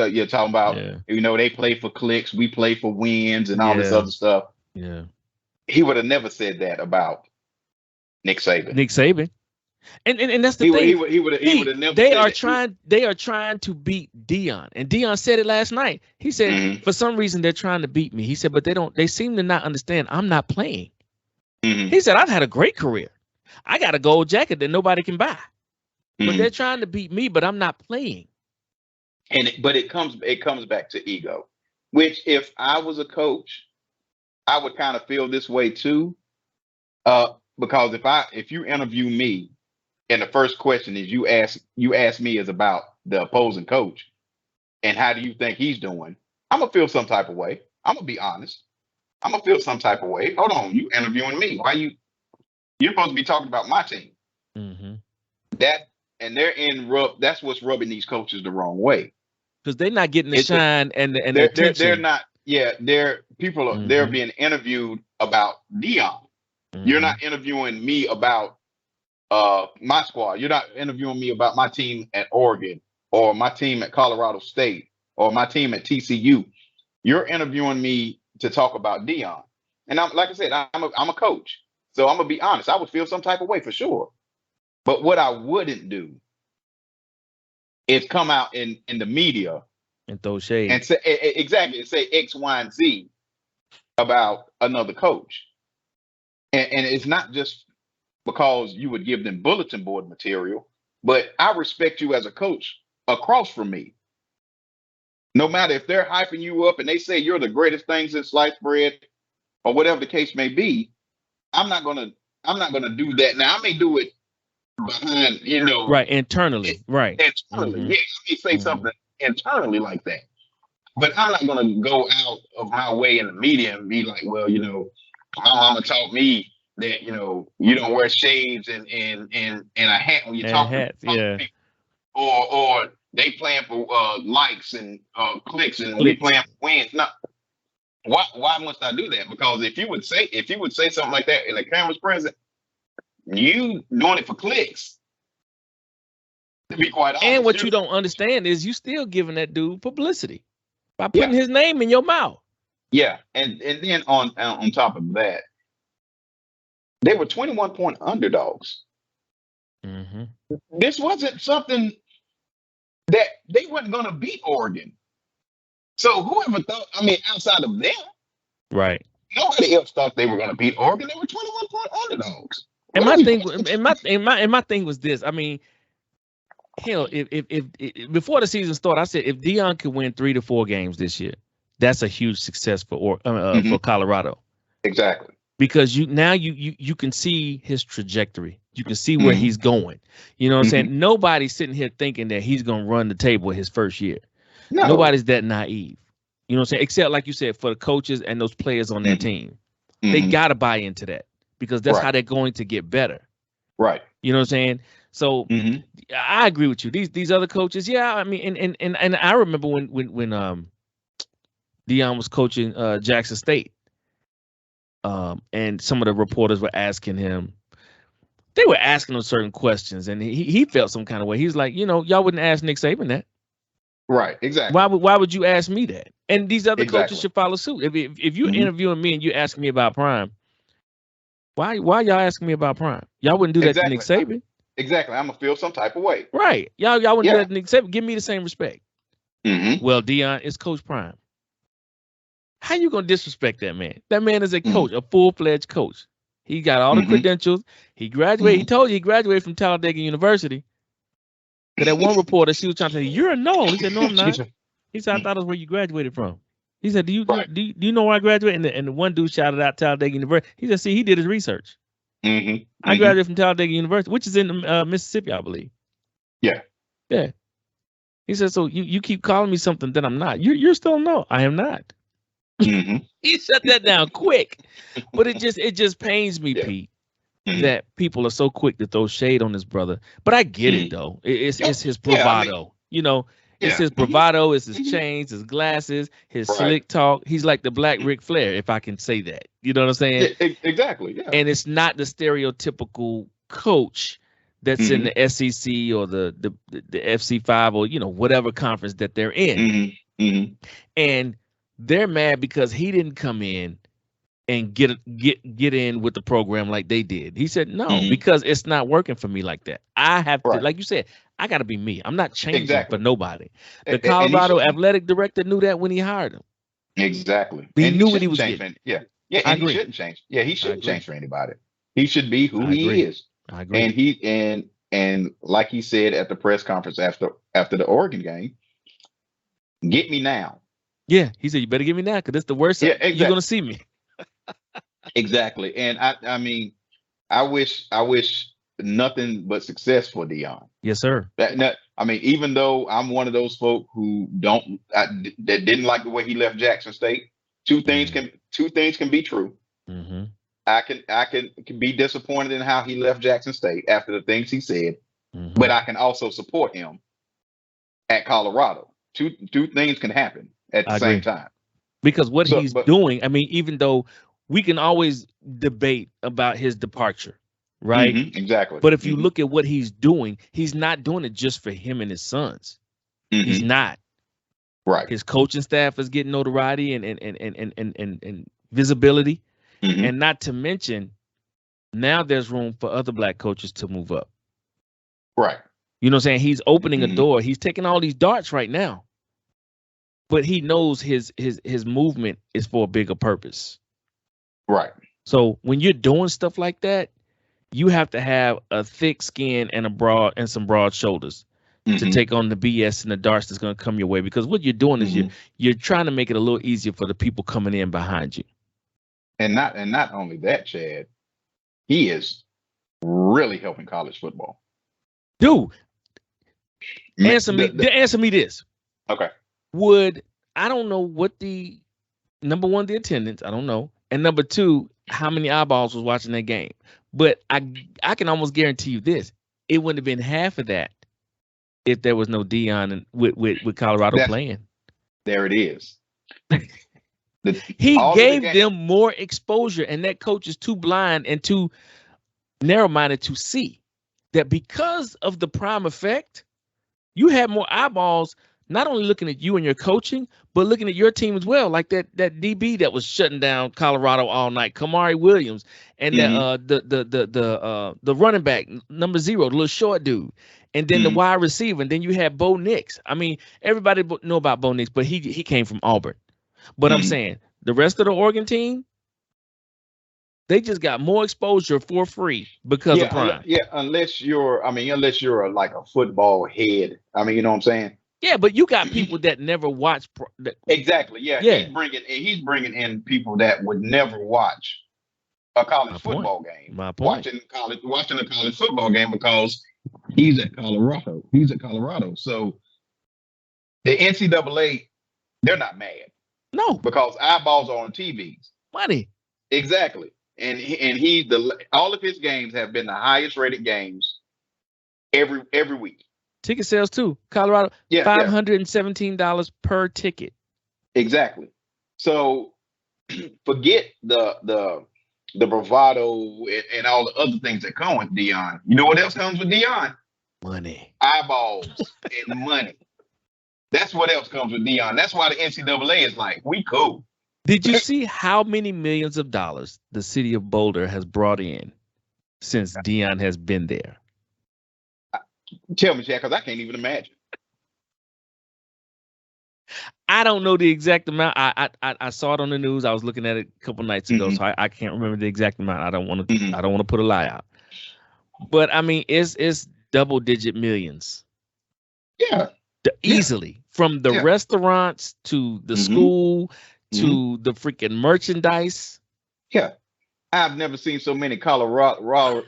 about, you know, they play for clicks, we play for wins, and all this other stuff. Yeah. He would have never said that about Nick Saban. And that's the thing. He would have never. They are trying to beat Deion, and Deion said it last night. He said, for some reason they're trying to beat me. He said, but they seem to not understand I'm not playing. He said, I've had a great career. I got a gold jacket that nobody can buy. But they're trying to beat me, but I'm not playing. But it comes back to ego, which if I was a coach, I would kind of feel this way too. Because if you interview me, and the first question is you ask me is about the opposing coach and how do you think he's doing, I'm gonna feel some type of way. I'm gonna be honest. I'm gonna feel some type of way. Hold on, you interviewing me? Why you're supposed to be talking about my team? That's what's rubbing these coaches the wrong way. Because they're not getting the shine and the attention. They're not. Yeah, they're being interviewed about Deion. You're not interviewing me about my squad. You're not interviewing me about my team at Oregon or my team at Colorado State or my team at TCU. You're interviewing me to talk about Deion. And I'm like I said, I'm a coach. So I'm gonna be honest. I would feel some type of way for sure. But what I wouldn't do is come out in the media and throw shade and say exactly and say X, Y, and Z about another coach. And it's not just because you would give them bulletin board material, but I respect you as a coach across from me. No matter if they're hyping you up and they say you're the greatest thing since sliced bread or whatever the case may be, I'm not gonna do that. Now I may do it behind, internally, right? Internally, yeah, I may say something internally like that, but I'm not gonna go out of my way in the media and be like, well, my mama taught me that you don't wear shades and a hat when you talk to people, or they playing for likes and clicks and we playing for wins. No, why must I do that? Because if you would say something like that and the camera's present, you doing it for clicks. To be quite honest, and what you don't understand is you still giving that dude publicity by putting his name in your mouth. Yeah, and then on top of that, they were 21-point underdogs Mm-hmm. This wasn't something that they weren't going to beat Oregon. So whoever thought, I mean, outside of them, Right. nobody else thought they were going to beat Oregon. They were 21-point underdogs. And What my are we thing, supposed to and my thing was this. I mean, hell, if before the season started, I said if Deion could win 3 to 4 games this year, that's a huge success for Colorado. Exactly. Because you can see his trajectory. You can see where he's going. You know what I'm saying? Nobody's sitting here thinking that he's going to run the table his first year. No. Nobody's that naive. You know what I'm saying? Except, like you said, for the coaches and those players on their team. They got to buy into that because that's how they're going to get better. Right. You know what I'm saying? So I agree with you. These other coaches, yeah, I mean, and I remember when Deion was coaching Jackson State. And some of the reporters were asking him, they were asking him certain questions, and he felt some kind of way. He's like, y'all wouldn't ask Nick Saban that. Right, exactly. Why would you ask me that? And these other coaches should follow suit. If you're interviewing me and you asking me about Prime, why y'all asking me about Prime? Y'all wouldn't do that to Nick Saban. Exactly. I'm gonna feel some type of way. Right. Y'all wouldn't do that to Nick Saban. Give me the same respect. Well, Deion, it's Coach Prime. How you gonna disrespect that man? That man is a coach, a full-fledged coach. He got all the credentials. He graduated. He told you he graduated from Talladega University. But that one reporter, she was trying to say, "You're a no." He said, "No, I'm not." He said, "I thought it was where you graduated from." He said, "Do you know where I graduated?" And the one dude shouted out Talladega University. He said, "See, he did his research. I graduated from Talladega University, which is in Mississippi, I believe." Yeah. Yeah. He said, "So you keep calling me something that I'm not. You're still no. I am not." He shut that down quick. But it just pains me, Pete, that people are so quick to throw shade on this brother. But I get it though. It's his bravado. It's his bravado, it's his chains, his glasses, his slick talk. He's like the Black Ric Flair, if I can say that. You know what I'm saying? Yeah, exactly. Yeah. And it's not the stereotypical coach that's in the SEC or the FC5 or whatever conference that they're in. And they're mad because he didn't come in and get in with the program like they did. He said, no, because it's not working for me like that. I have to, like you said, I got to be me. I'm not changing for nobody. The Colorado athletic director knew that when he hired him. Exactly. He knew what he was getting. Yeah. And he shouldn't change. Yeah, he shouldn't change for anybody. He should be who he is. I agree. And like he said at the press conference after the Oregon game, get me now. Yeah, he said, you better get me now because that's the worst you're going to see me. Exactly. And I mean, I wish nothing but success for Deion. Yes, sir. I mean, even though I'm one of those folk who that didn't like the way he left Jackson State, two things can be true. I can be disappointed in how he left Jackson State after the things he said, but I can also support him at Colorado. Two things can happen at the same time. Because what he's doing, I mean, even though we can always debate about his departure, right? Exactly. But if you look at what he's doing, he's not doing it just for him and his sons. He's not. Right. His coaching staff is getting notoriety and visibility. And not to mention, now there's room for other Black coaches to move up. Right. You know what I'm saying? He's opening a door. He's taking all these darts right now. But he knows his movement is for a bigger purpose. Right. So when you're doing stuff like that, you have to have a thick skin and some broad shoulders to take on the BS and the darts that's going to come your way. Because what you're doing is you're trying to make it a little easier for the people coming in behind you. And not only that, Chad, he is really helping college football. Dude, answer me this. Okay. I don't know what the number one, the attendance, I don't know. And number two, how many eyeballs was watching that game. But I can almost guarantee you this. It wouldn't have been half of that if there was no Deion with Colorado playing. There it is. He gave them more exposure, and that coach is too blind and too narrow-minded to see that because of the Prime effect, you had more eyeballs not only looking at you and your coaching, but looking at your team as well. Like that DB that was shutting down Colorado all night, Kamari Williams, and the running back number 0, the little short dude, and then the wide receiver, and then you had Bo Nix. I mean, everybody know about Bo Nix, but he came from Auburn. But I'm saying the rest of the Oregon team, they just got more exposure for free because of Prime. Unless you're like a football head. I mean, you know what I'm saying? Yeah, but you got people that never watch. Exactly. Yeah. He's bringing in people that would never watch a college football game. My point. Watching a college football game because he's at Colorado. So the NCAA, they're not mad. No, because eyeballs are on TVs. Money. Exactly. And all of his games have been the highest rated games every week. Ticket sales too. Colorado, $517 per ticket. Exactly. So forget the bravado and all the other things that come with Deion. You know what else comes with Deion? Money. Eyeballs and money. That's what else comes with Deion. That's why the NCAA is like, we cool. Did you see how many millions of dollars the city of Boulder has brought in since Deion has been there? Tell me, Jack, because I can't even imagine. I don't know the exact amount. I saw it on the news. I was looking at it a couple nights ago, so I can't remember the exact amount. I don't want to put a lie out. But I mean, it's double-digit millions. Yeah. Easily, from the restaurants to the school to the freaking merchandise. Yeah, I've never seen so many Colorado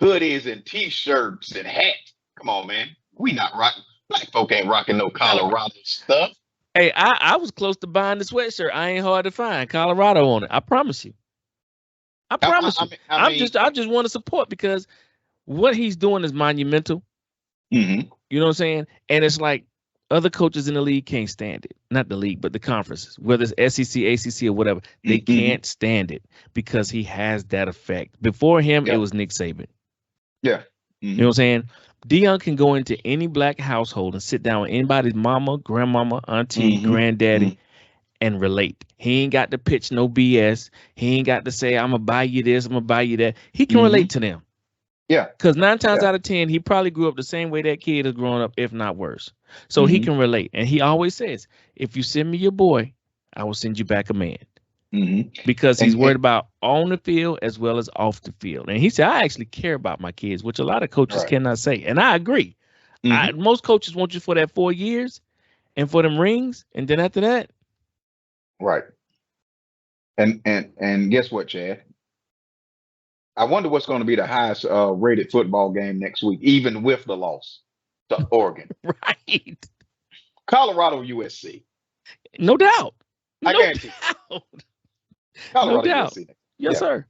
hoodies and T-shirts and hats. Come on, man, we not rocking. Black folk ain't rocking no Colorado stuff. Hey, I was close to buying the sweatshirt. I ain't hard to find. Colorado on it. I promise you. I promise you. I just want to support because what he's doing is monumental. You know what I'm saying? And it's like other coaches in the league can't stand it. Not the league, but the conferences, whether it's SEC, ACC, or whatever. They can't stand it because he has that effect. Before him, it was Nick Saban. Yeah. You know what I'm saying? Deion can go into any black household and sit down with anybody's mama, grandmama, auntie, granddaddy, and relate. He ain't got to pitch no BS. He ain't got to say, I'm going to buy you this, I'm going to buy you that. He can relate to them. Yeah. Because 9 times out of 10, he probably grew up the same way that kid is growing up, if not worse. So he can relate. And he always says, if you send me your boy, I will send you back a man. Because he's worried about on the field as well as off the field. And he said, I actually care about my kids, which a lot of coaches cannot say. And I agree. Most coaches want you for that 4 years and for them rings. And then after that. Right. And guess what, Chad? I wonder what's going to be the highest rated football game next week, even with the loss to Oregon. Right. Colorado, USC. No doubt. I guarantee. Colorado, no doubt. USC. Yes, sir.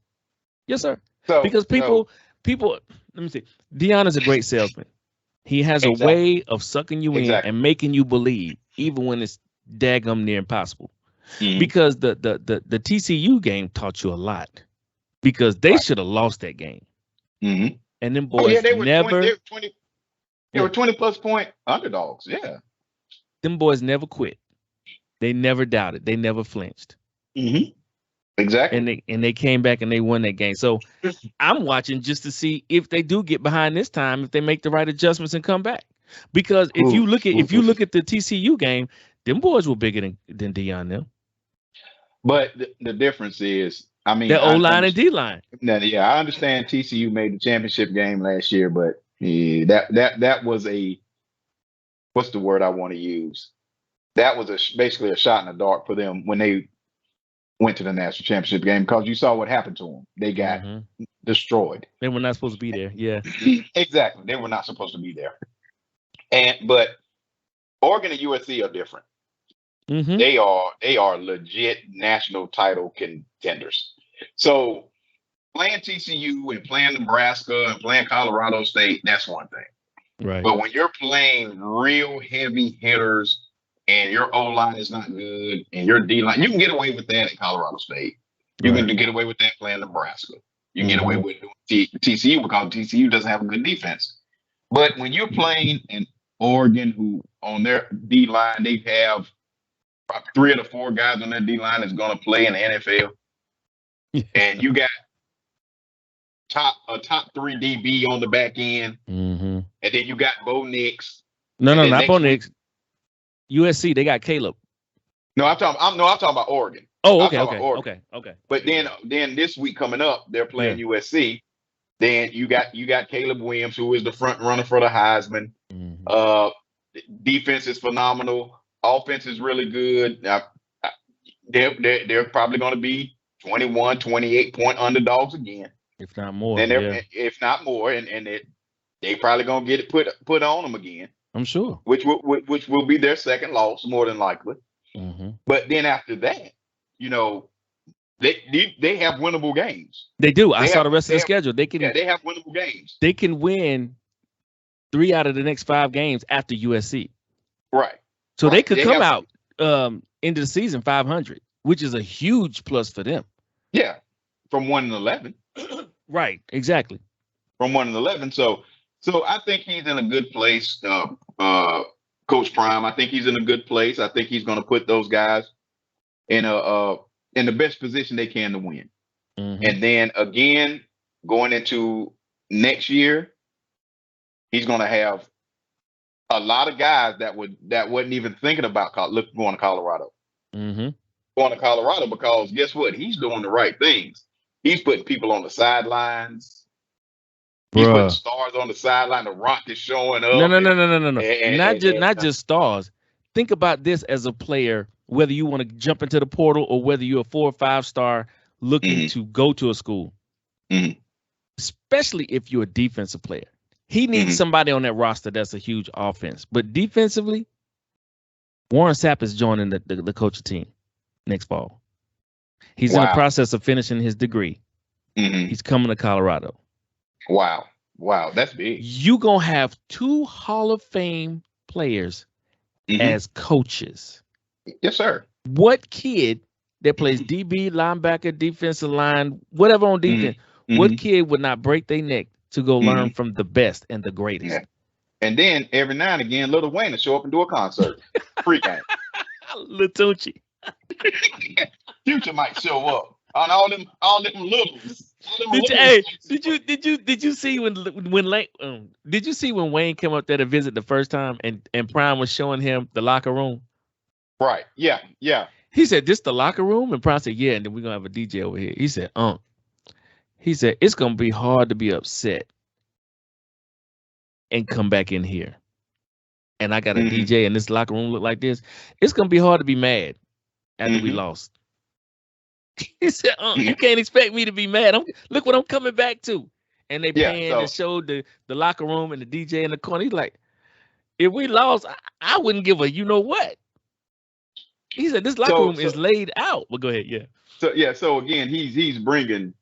Yes, sir. So, because people, let me see. Deion is a great salesman. He has a way of sucking you in and making you believe, even when it's daggum near impossible. Because the TCU game taught you a lot. Because they should have lost that game. And them boys they were 20+ point underdogs. Yeah. Them boys never quit. They never doubted. They never flinched. Exactly. And they came back and they won that game. So I'm watching just to see if they do get behind this time, if they make the right adjustments and come back. Because if you look at the TCU game, them boys were bigger than Deion them. But the difference is, I mean, the O-line and D-line. Yeah, I understand TCU made the championship game last year, but that was what's the word I want to use? That was basically a shot in the dark for them when they went to the national championship game, because you saw what happened to them. They got destroyed. They were not supposed to be there. Yeah, exactly. They were not supposed to be there. But Oregon and USC are different. They are legit national title contenders. So playing TCU and playing Nebraska and playing Colorado State, that's one thing. Right. But when you're playing real heavy hitters and your O-line is not good and your D-line, you can get away with that at Colorado State. You can get away with that playing Nebraska. You can get away with doing TCU because TCU doesn't have a good defense. But when you're playing Oregon, who on their D line, they have 3 of the 4 guys on their D line that's going to play in the NFL. And you got a top 3 DB on the back end. Mm-hmm. And then you got Bo Nix. No, not Bo Nix. USC, they got Caleb. No, I'm talking about Oregon. Oh, okay. But then this week coming up, they're playing USC. Then you got Caleb Williams, who is the front runner for the Heisman. Mm-hmm. Defense is phenomenal. Offense is really good. Now, they're probably going to be 21, 28 point underdogs again, if not more. If not more, and they probably going to get it put on them again. I'm sure. Which will be their second loss, more than likely. Mm-hmm. But then after that, they have winnable games. They do. I saw the rest of the schedule. They have winnable games. They can win 3 out of the next 5 games after USC. Right. So they could come out into the season 500, which is a huge plus for them. Yeah, from 1-11. Right. Exactly. From 1-11. So I think he's in a good place. Coach Prime, I think he's in a good place. I think he's going to put those guys in the best position they can to win. Mm-hmm. And then again, going into next year, he's going to have a lot of guys that wasn't even thinking about going to Colorado. Mm-hmm. Going to Colorado because guess what? He's doing the right things. He's putting people on the sidelines. He's putting stars on the sideline. The Rock is showing up. No. Not just stars. Think about this as a player, whether you want to jump into the portal or whether you're a 4 or 5 star looking to go to a school. Mm-hmm. Especially if you're a defensive player. He needs somebody on that roster that's a huge offense. But defensively, Warren Sapp is joining the coaching team next fall. He's in the process of finishing his degree. Mm-hmm. He's coming to Colorado. Wow, that's big. You're going to have 2 Hall of Fame players as coaches. Yes, sir. What kid that plays DB, linebacker, defensive line, whatever on defense, what kid would not break their neck to go learn from the best and the greatest? Yeah. And then every now and again, Lil Wayne will show up and do a concert. Free game. Lil Tucci. Future might show up on all them littles. Did you see when did you see when Wayne came up there to visit the first time and Prime was showing him the locker room? Right. Yeah. He said, "This the locker room?" And Prime said, "Yeah." And then we're gonna have a DJ over here. He said, He said, "It's gonna be hard to be upset and come back in here. And I got a DJ and this locker room look like this. It's gonna be hard to be mad after we lost." He said, "You can't expect me to be mad. Look what I'm coming back to." And they panned and showed the locker room and the DJ in the corner. He's like, "If we lost, I wouldn't give a you know what." He said, "This locker room is laid out." Well, go ahead, yeah. So again, he's bringing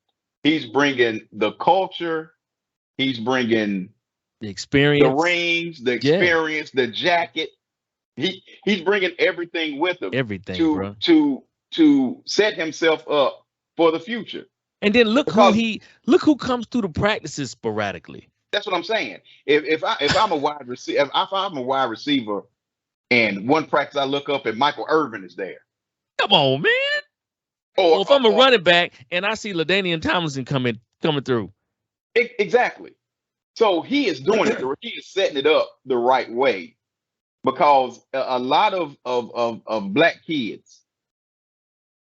the culture, he's bringing the experience, the rings, the experience, the jacket. He's bringing everything with him. Everything, to set himself up for the future. And then look who comes through the practices sporadically. That's what I'm saying. If I'm a wide receiver, if I'm a wide receiver, and one practice I look up and Michael Irvin is there. Come on, man. Or if I'm a running back and I see LaDainian Tomlinson coming through. Exactly. So he is doing it. He is setting it up the right way, because a lot of black kids,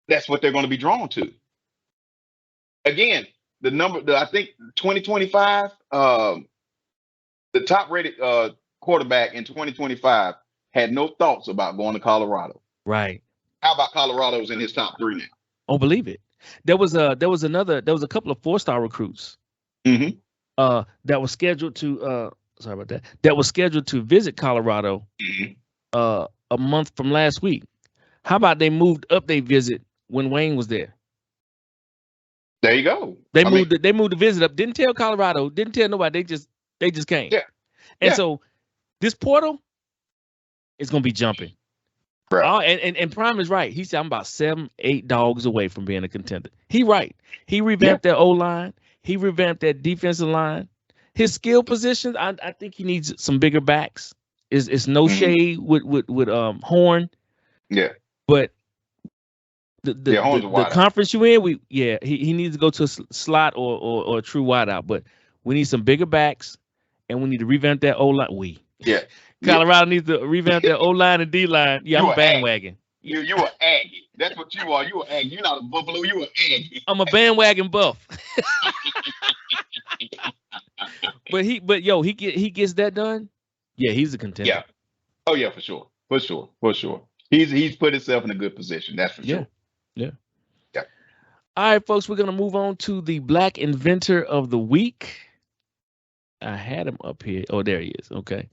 that's what they're going to be drawn to. Again, I think 2025, the top rated quarterback in 2025 had no thoughts about going to Colorado. Right. How about Colorado's in his top 3 now? Oh, believe it. There was a couple of 4-star recruits that was scheduled to that was scheduled to visit Colorado a month from last week. How about they moved up their visit when Wayne was there? There you go. They moved the visit up. Didn't tell Colorado. Didn't tell nobody. They just came. Yeah. And so this portal is gonna be jumping. Right. And Prime is right. He said, "I'm about 7-8 dogs away from being a contender." He right. He revamped that O-line. He revamped that defensive line. His skill positions, I think he needs some bigger backs. It's no shade with Horn, Yeah. but the Yeah, Horns are wide out. conference you in, he needs to go to a slot or a true wideout. But we need some bigger backs, and we need to revamp that O line. Yeah. Colorado needs to revamp their O line and D line. Yeah, I'm a bandwagon. You are Aggie. That's what you are. You are Aggie. You're not a Buffalo. You are Aggie. I'm a bandwagon buff. But he gets that done. Yeah, he's a contender. Yeah. Oh yeah, for sure. He's put himself in a good position. That's for sure. Yeah. All right, folks, we're gonna move on to the Black Inventor of the Week. I had him up here. Oh, there he is. Okay.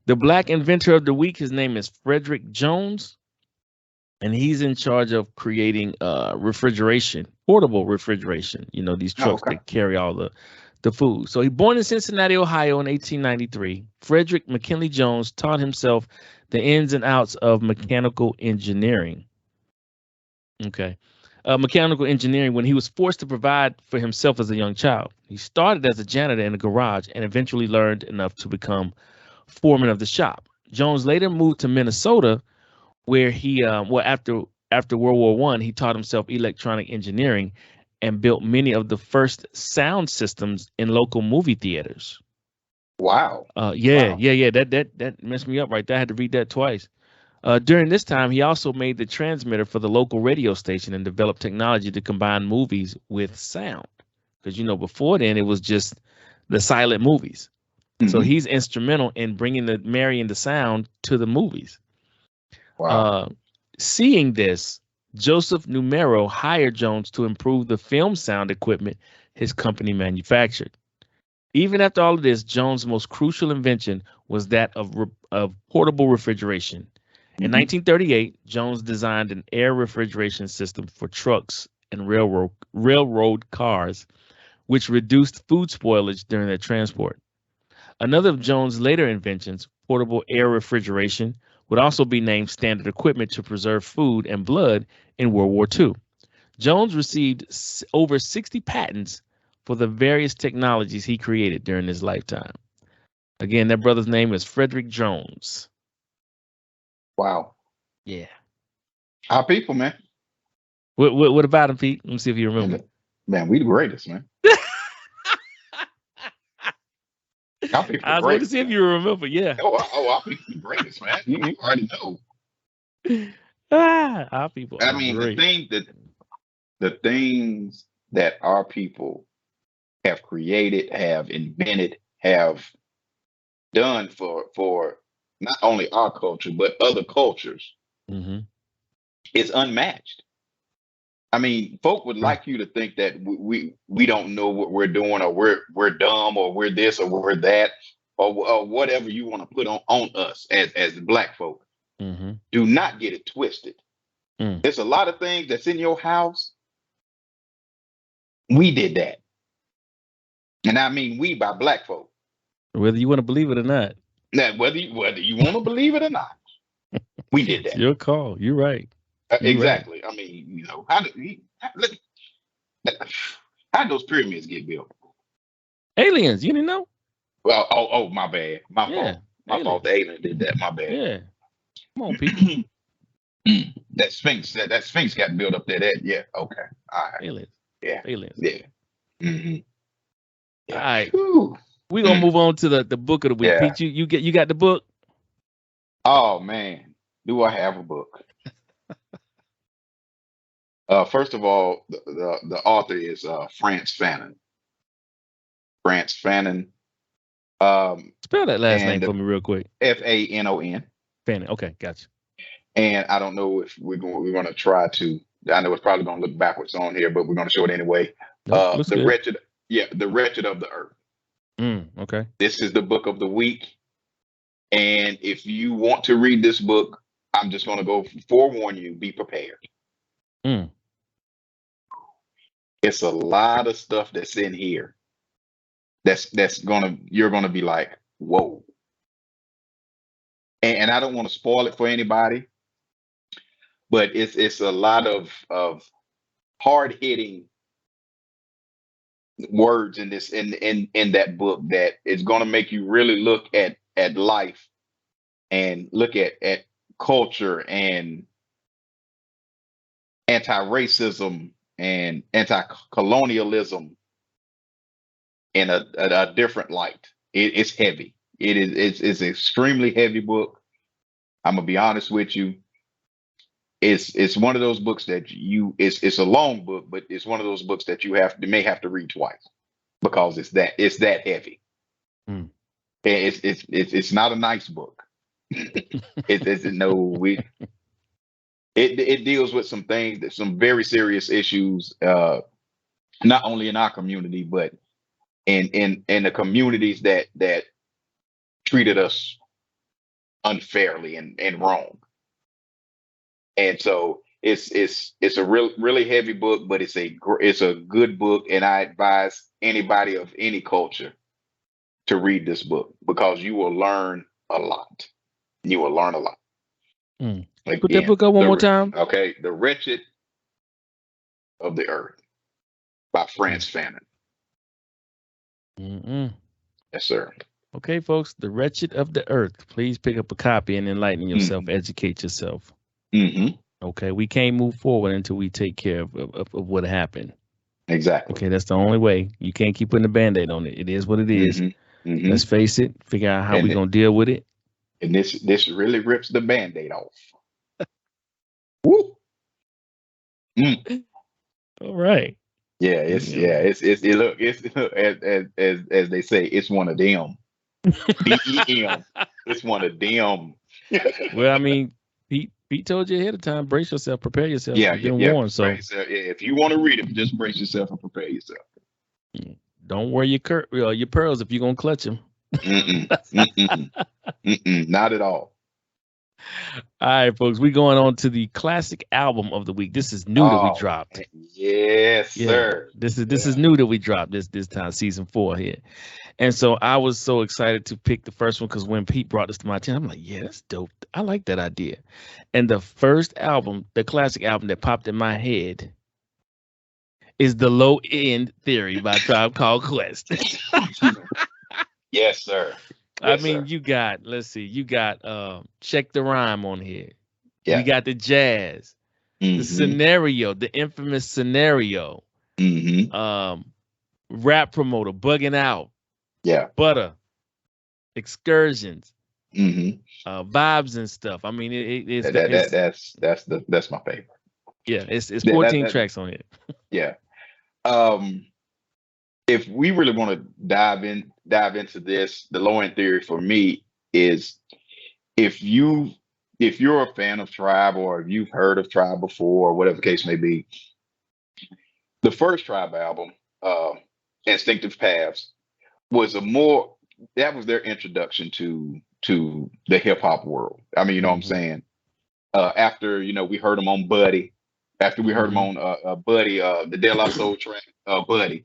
The Black Inventor of the Week, his name is Frederick Jones, and he's in charge of creating portable refrigeration. You know, these trucks that carry all the food. So he born in Cincinnati, Ohio in 1893. Frederick McKinley Jones taught himself the ins and outs of mechanical engineering. Okay. Mechanical engineering when he was forced to provide for himself as a young child. He started as a janitor in a garage and eventually learned enough to become foreman of the shop. Jones later moved to Minnesota, where he, after World War I, he taught himself electronic engineering and built many of the first sound systems in local movie theaters. Wow. Yeah. That messed me up right there. I had to read that twice. During this time, he also made the transmitter for the local radio station and developed technology to combine movies with sound. Because, before then, it was just the silent movies. Mm-hmm. So he's instrumental in marrying the sound to the movies. Wow. Seeing this, Joseph Numero hired Jones to improve the film sound equipment his company manufactured. Even after all of this, Jones' most crucial invention was that of portable refrigeration. In 1938, Jones designed an air refrigeration system for trucks and railroad cars, which reduced food spoilage during their transport. Another of Jones' later inventions, portable air refrigeration, would also be named standard equipment to preserve food and blood in World War II. Jones received over 60 patents for the various technologies he created during his lifetime. Again, that brother's name is Frederick Jones. Wow. Yeah. Our people, man. What about him, Pete? Let me see if you remember. Man, we the greatest, man. I was going to see if you remember. Yeah. Our people the greatest, man. You already know. Our people. I mean, great. the things that our people have created, have invented, have done for not only our culture but other cultures, is unmatched. I mean, folk would like you to think that we don't know what we're doing, or we're dumb, or we're this, or we're that, or whatever you want to put on us as Black folk. Do not get it twisted. There's a lot of things that's in your house. We did that, and I mean we by Black folk. Whether you want to believe it or not. Now, whether you want to believe it or not, we did that. It's your call. You're right. Exactly. Right. I mean, how did those pyramids get built? Aliens. You didn't know? Well, my bad. My fault. My fault. The alien did that. My bad. Yeah. Come on, people. That Sphinx got built up there. Okay. All right. Aliens. Yeah. Aliens. Yeah. Yeah. All right. We're gonna move on to the book of the week. Yeah. Pete, you got the book? Oh man, do I have a book? First of all, the author is Frantz Fanon. Frantz Fanon. Spell that last name for me real quick. Fanon. Fanon. Okay, gotcha. And I don't know if we're going to try to. I know it's probably going to look backwards on here, but we're going to show it anyway. The Wretched of the Earth. Okay. This is the book of the week. And if you want to read this book, I'm just going to go forewarn you, be prepared. It's a lot of stuff that's in here. You're going to be like, whoa. And I don't want to spoil it for anybody, but it's a lot of hard hitting words in this in that book that is going to make you really look at life and look at culture and anti-racism and anti-colonialism in a different light. It's heavy. It's an extremely heavy book. I'm gonna be honest with you. It's one of those books that it's a long book, but it's one of those books that you may have to read twice because it's that heavy. Mm. It's not a nice book. It deals with some things, some very serious issues, not only in our community, but in the communities that treated us unfairly and wrong. And so it's a really heavy book, but it's a good book, and I advise anybody of any culture to read this book because you will learn a lot. You will learn a lot. Mm. Again, put that book up one more time. Okay, The Wretched of the Earth by Frantz Fanon. Mm-mm. Yes, sir. Okay, folks, The Wretched of the Earth. Please pick up a copy and enlighten yourself, educate yourself. Mm-hmm. Okay, we can't move forward until we take care of what happened. Exactly. Okay, that's the only way. You can't keep putting a Band-Aid on it. It is what it is. Mm-hmm. Mm-hmm. Let's face it, figure out how we're going to deal with it. And this really rips the Band-Aid off. Woo! Mm. All right. Yeah, it's as they say, it's one of them. BEM. It's one of them. Well, I mean, Pete told you ahead of time, brace yourself, prepare yourself. Yeah, You've been warned. So if you want to read it, just brace yourself and prepare yourself. Don't wear your pearls if you're gonna clutch them. Not at all. All right, folks, we're going on to the classic album of the week. This is new that we dropped. Yes, sir. This is new that we dropped this time, season 4 here. And so I was so excited to pick the first one because when Pete brought this to my attention, I'm like, yeah, that's dope. I like that idea. And the first album, the classic album that popped in my head is The Low End Theory by Tribe Called Quest. Yes, sir. I mean, you got Check the Rhyme on here. Yeah. We got the jazz, the scenario, the infamous scenario, rap promoter, Bugging Out, Butter, Excursions, Vibes and stuff. I mean, that's my favorite. Yeah, it's 14 tracks on it. Yeah. If we really want to dive into this, the Low End Theory for me is if you're a fan of Tribe or if you've heard of Tribe before or whatever the case may be, the first Tribe album, Instinctive Paths, was that was their introduction to the hip hop world. I mean, you know what I'm saying? After, we heard them on Buddy, after we heard them on Buddy, the De La Soul track, Buddy.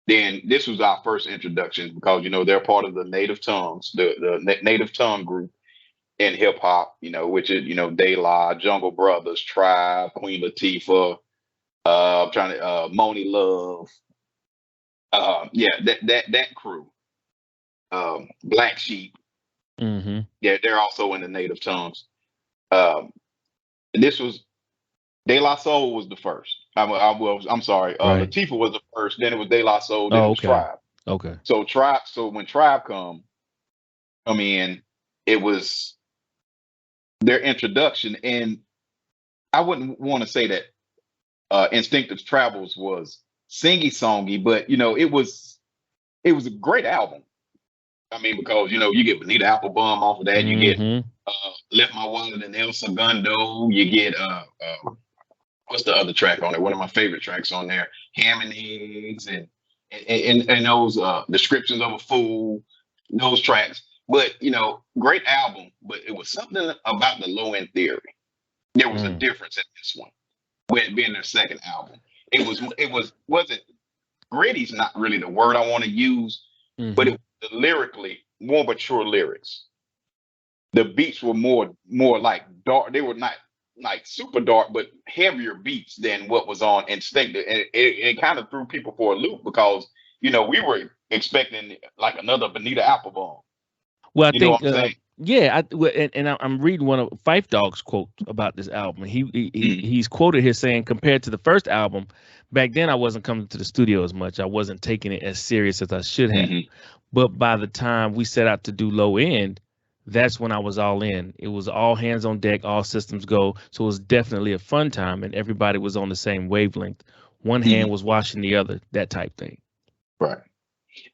Then this was our first introduction because, they're part of the Native Tongues, the Native Tongue group in hip hop, which is, De La, Jungle Brothers, Tribe, Queen Latifah, Moni Love. That crew. Black Sheep. Yeah, they're also in the Native Tongues. And this was De La Soul was the first. I'm sorry. Right. Latifah was the first. Then it was De La Soul. Then it was Tribe. Okay. So when Tribe come in, it was their introduction, and I wouldn't want to say that Instinctive Travels was singy-songy, but it was a great album. I mean, because you get Bonita Applebum off of that, you get Left My Wallet and El Segundo, you get what's the other track on there? One of my favorite tracks on there, Ham and Eggs, and those Descriptions of a Fool, those tracks. But great album. But it was something about the Low End Theory. There was a difference in this one, with being their second album. Wasn't gritty's not really the word I want to use, but it was lyrically more mature lyrics. The beats were more like dark. They were not like super dark, but heavier beats than what was on Instinctive. And it kind of threw people for a loop because, we were expecting like another Bonita Applebum. Well, I'm reading one of Phife Dawg's quotes about this album. He's quoted here saying, compared to the first album, back then I wasn't coming to the studio as much. I wasn't taking it as serious as I should have. But by the time we set out to do Low End, that's when I was all in. It was all hands on deck, all systems go. So it was definitely a fun time, and everybody was on the same wavelength. One hand was washing the other, that type thing. Right.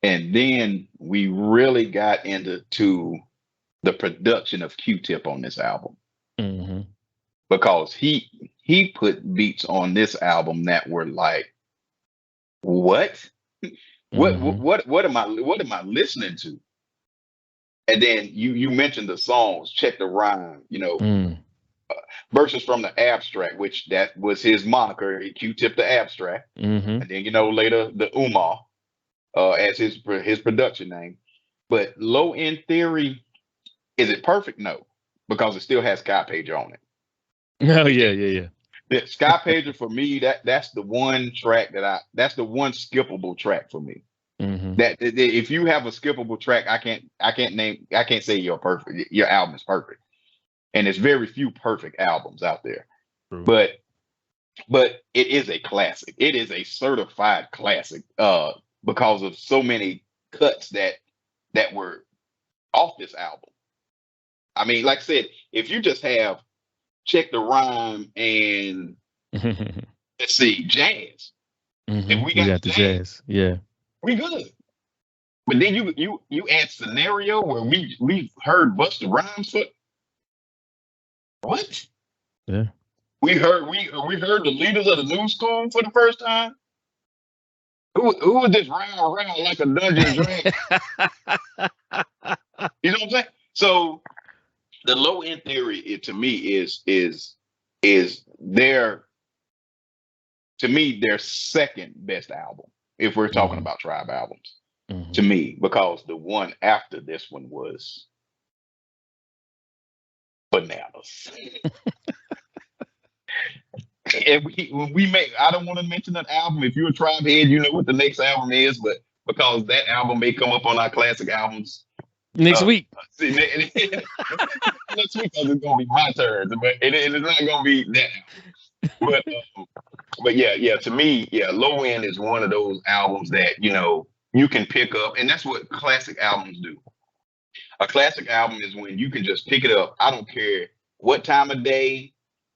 And then we really got into the production of Q-Tip on this album. Because he put beats on this album that were like, what? What am I listening to? And then you mentioned the songs, Check the Rhyme, Verses from the Abstract, which that was his moniker, Q-Tip the Abstract. And then, later the Umar as his production name. But Low End Theory, is it perfect? No, because it still has Sky Pager on it. Oh, yeah. The Sky Pager for me, that's the one track that's the one skippable track for me. That if you have a skippable track, I can't say your album is perfect. And there's very few perfect albums out there. True. But it is a classic. It is a certified classic because of so many cuts that were off this album. I mean, like I said, if you just have Check the Rhyme and let's see, Jazz. If we got the jazz, yeah, we good. But then you add Scenario where we heard Busta Rhymes for what? Yeah. We heard the leaders of the new school for the first time. Who was this round like a Dungeon Dragon? You know what I'm saying? So the Low End Theory, to me, is their second best album if we're talking about Tribe albums. To me, because the one after this one was bananas. And I don't want to mention that album. If you're a Tribe head, you know what the next album is, but because that album may come up on our classic albums next week. Next week, it's gonna be my turn, but it is not gonna be that. But yeah, to me, Low End is one of those albums that you can pick up, and that's what classic albums do. A classic album is when you can just pick it up. I don't care what time of day,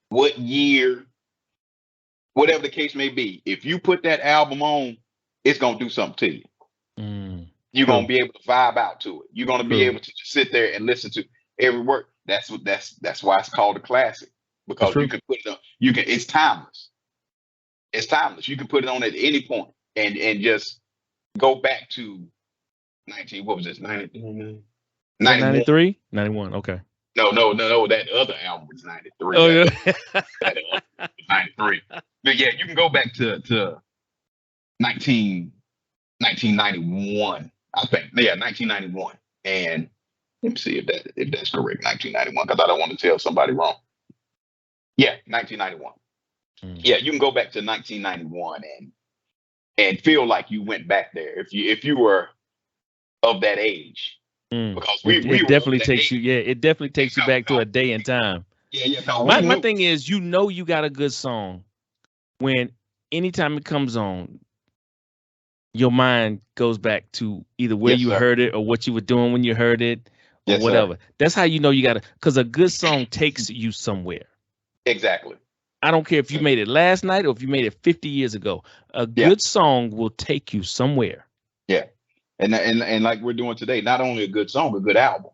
what year, whatever the case may be. If you put that album on, it's gonna do something to you. You're gonna be able to vibe out to it. You're gonna be able to just sit there and listen to every word. That's why it's called a classic, because you can put it on. It's timeless. It's timeless. You can put it on at any point and just go back to 93? 91. Okay. No. That other album was 93. Oh, yeah. That 93. But yeah, you can go back to 1991, I think. Yeah, 1991. And let me see if that's correct, 1991, because I don't want to tell somebody wrong. Yeah, 1991. Yeah, you can go back to 1991 and feel like you went back there if you were of that age. Because it definitely takes you. Yeah, it definitely takes you back to a day and time. Yeah. My thing is, you got a good song when anytime it comes on, your mind goes back to either where you heard it or what you were doing when you heard it or whatever. Sir. That's how you know you got to, because a good song takes you somewhere. Exactly. I don't care if you made it last night or if you made it 50 years ago. A good song will take you somewhere. Yeah. And like we're doing today, not only a good song, but a good album.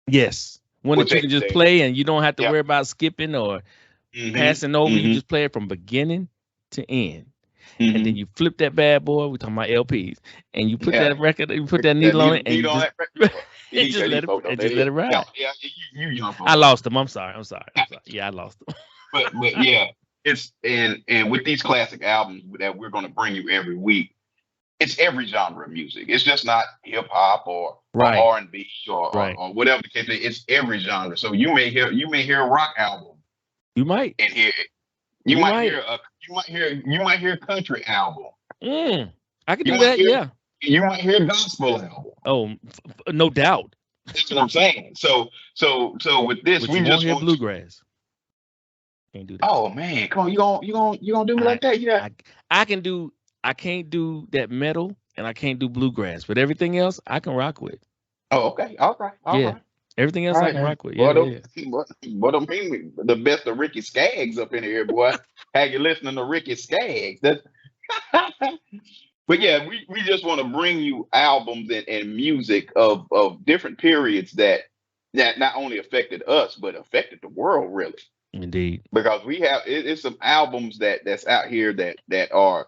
Yes. One that you can just play and you don't have to worry about skipping or passing over. You just play it from beginning to end. And then you flip that bad boy. We're talking about LPs. And you put that record, you put that needle on it, and you just let it ride. Yeah, you young folks. I lost them. I'm sorry. Yeah, I lost them. but yeah, it's and with these classic albums that we're going to bring you every week, it's every genre of music. It's just not hip hop or R&B or whatever the case is. It's every genre. So you may hear a rock album. You might. And hear it. You might hear a country album. I can do that. Yeah. You might hear a gospel album. Oh, no doubt. That's what I'm saying. So with this, But we you won't just hear want to. bluegrass. Can't do that. Oh man, come on, you gonna do me I like that? Yeah. I can do. I can't do that metal, and I can't do bluegrass. But everything else, I can rock with. Oh, okay. All right. All Yeah, right. everything All else I right can now. rock with. Yeah, What yeah. what I mean, the best of Ricky Skaggs up in here, boy. Have you listening to Ricky Skaggs? That's but yeah, we just want to bring you albums and music of different periods that not only affected us but affected the world really. Indeed. Because we have it's some albums that's out here that are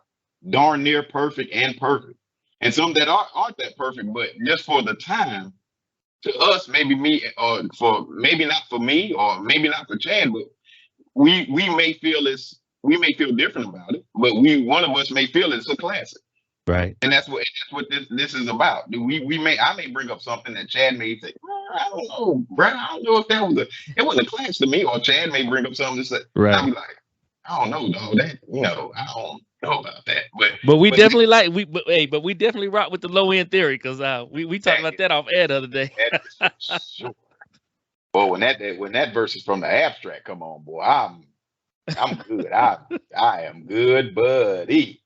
darn near perfect and perfect. And some that aren't that perfect, but just for the time to us, maybe me, or for maybe not for me, or maybe not for Chad, but we may feel different about it, but one of us may feel it's a classic, Right. and that's what this is about. I may bring up something that Chad may say, I don't know, bro, I don't know if it wasn't a classic to me, or Chad may bring up something that and I'll Right. be like, I don't know, dog, that I don't know about that, But we but see, definitely like but we definitely rock with the low end theory because we talked that, about that off air the other day. that is for sure. Boy, when that verse is from the abstract, come on, boy, I'm good. I am good, buddy.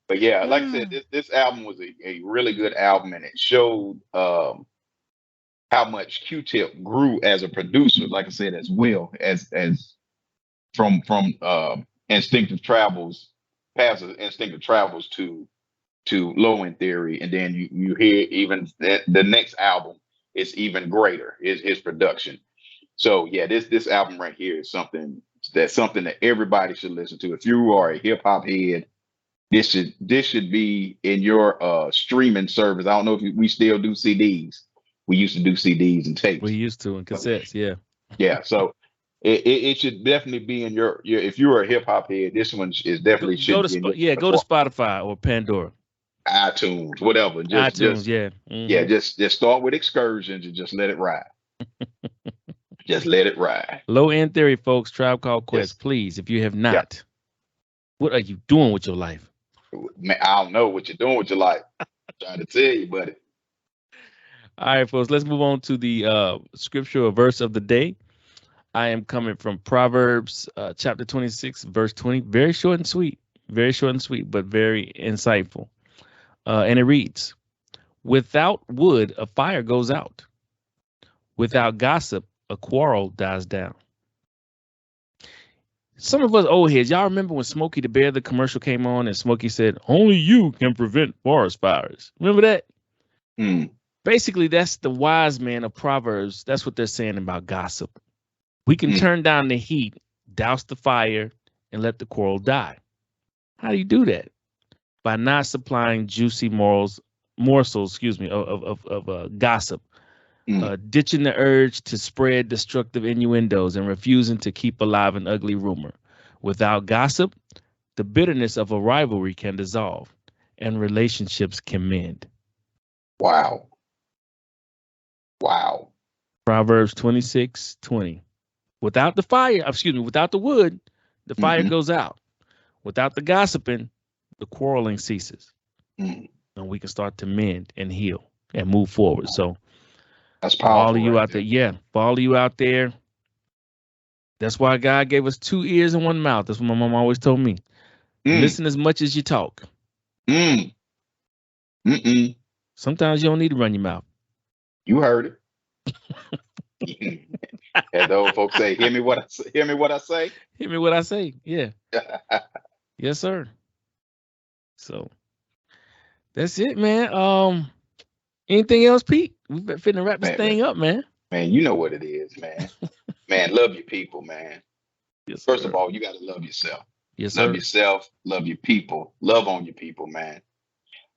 But yeah, like I said, this album was a really good album, and it showed how much Q-Tip grew as a producer. Like I said, as well as from instinctive travels, past instinctive travels to Low End Theory, and then you hear even the next album is even greater. His production. So yeah, this album right here is something that everybody should listen to. If you are a hip hop head, this should be in your streaming service. I don't know if we still do CDs. We used to do CDs and We tapes. used to in cassettes, yeah. Yeah, so it should definitely be in your if you're a hip hop head, this one is definitely Go should to be in your go to Spotify or Pandora, iTunes, whatever. iTunes, yeah. Yeah, just start with excursions and just let it ride. Just let it ride. Low End Theory, folks. Tribe Called Yes. Quest. Please, if you have Yeah. not, what are you doing with your life? Man, I don't know what you're doing with your life. I'm trying to tell you, buddy. All right, folks. Let's move on to the scripture or verse of the day. I am coming from Proverbs chapter 26, verse 20. Very short and sweet. Very short and sweet, but very insightful. And it reads, "Without wood, a fire goes out. Without gossip, a quarrel dies down." Some of us old heads, y'all remember when Smokey the Bear, the commercial came on, and Smokey said, "Only you can prevent forest fires." Remember that? Hmm. Basically, that's the wise man of Proverbs. That's what they're saying about gossip. We can turn down the heat, douse the fire, and let the quarrel die. How do you do that? By not supplying juicy morsels, of gossip, ditching the urge to spread destructive innuendos, and refusing to keep alive an ugly rumor. Without gossip, the bitterness of a rivalry can dissolve, and relationships can mend. Wow. Wow. Proverbs 26:20. Without the wood, the fire goes out. Without the gossiping, the quarreling ceases. And we can start to mend and heal and move forward. So that's for all powerful. of you Right out there. there, for all of you out there, that's why God gave us 2 ears and 1 mouth. That's what my mom always told me. Listen as much as you talk. Sometimes you don't need to run your mouth. You heard it. As the old folks say, hear me what I say. Hear me what I say. Hear me what I say. Yeah. Yes, sir. So that's it, man. Anything else, Pete? We've been finna wrap this thing up, man. Man, you know what it is, man. Man, love your people, man. Yes, First sir. of all, you got to love yourself. Yes, love sir. yourself, love your people, love on your people, man.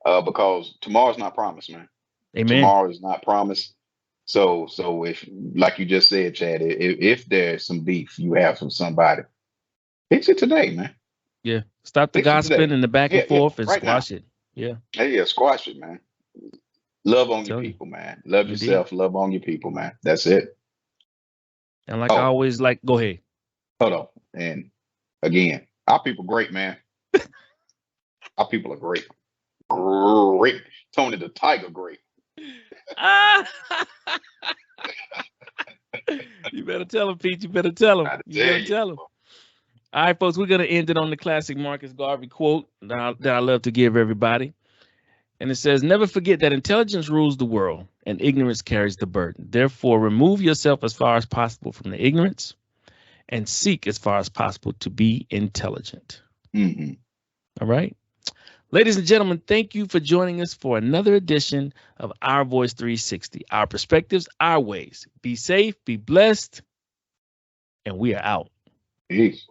Because tomorrow's not promised, man. Amen. Tomorrow is not promised. So if, like you just said, Chad, if there's some beef you have from somebody, fix it today, man. Yeah. Stop the Fix it gossiping today. and the back and forth and right squash now. it. Yeah. Yeah, squash it, man. Love on your Tell you. people, man. Love Indeed. yourself, love on your people, man. That's it. And like I always go ahead. Hold on. And again, our people great, man. Our people are great. Great. Tony the Tiger, great. You better tell him, Pete. You better tell him. I You tell better you. tell him. All right, folks, we're going to end it on the classic Marcus Garvey quote that I love to give everybody. And it says, never forget that intelligence rules the world and ignorance carries the burden. Therefore, remove yourself as far as possible from the ignorance and seek as far as possible to be intelligent. Mm-hmm. All right. Ladies and gentlemen, thank you for joining us for another edition of Our Voice 360, our perspectives, our ways. Be safe, be blessed, and we are out. Peace.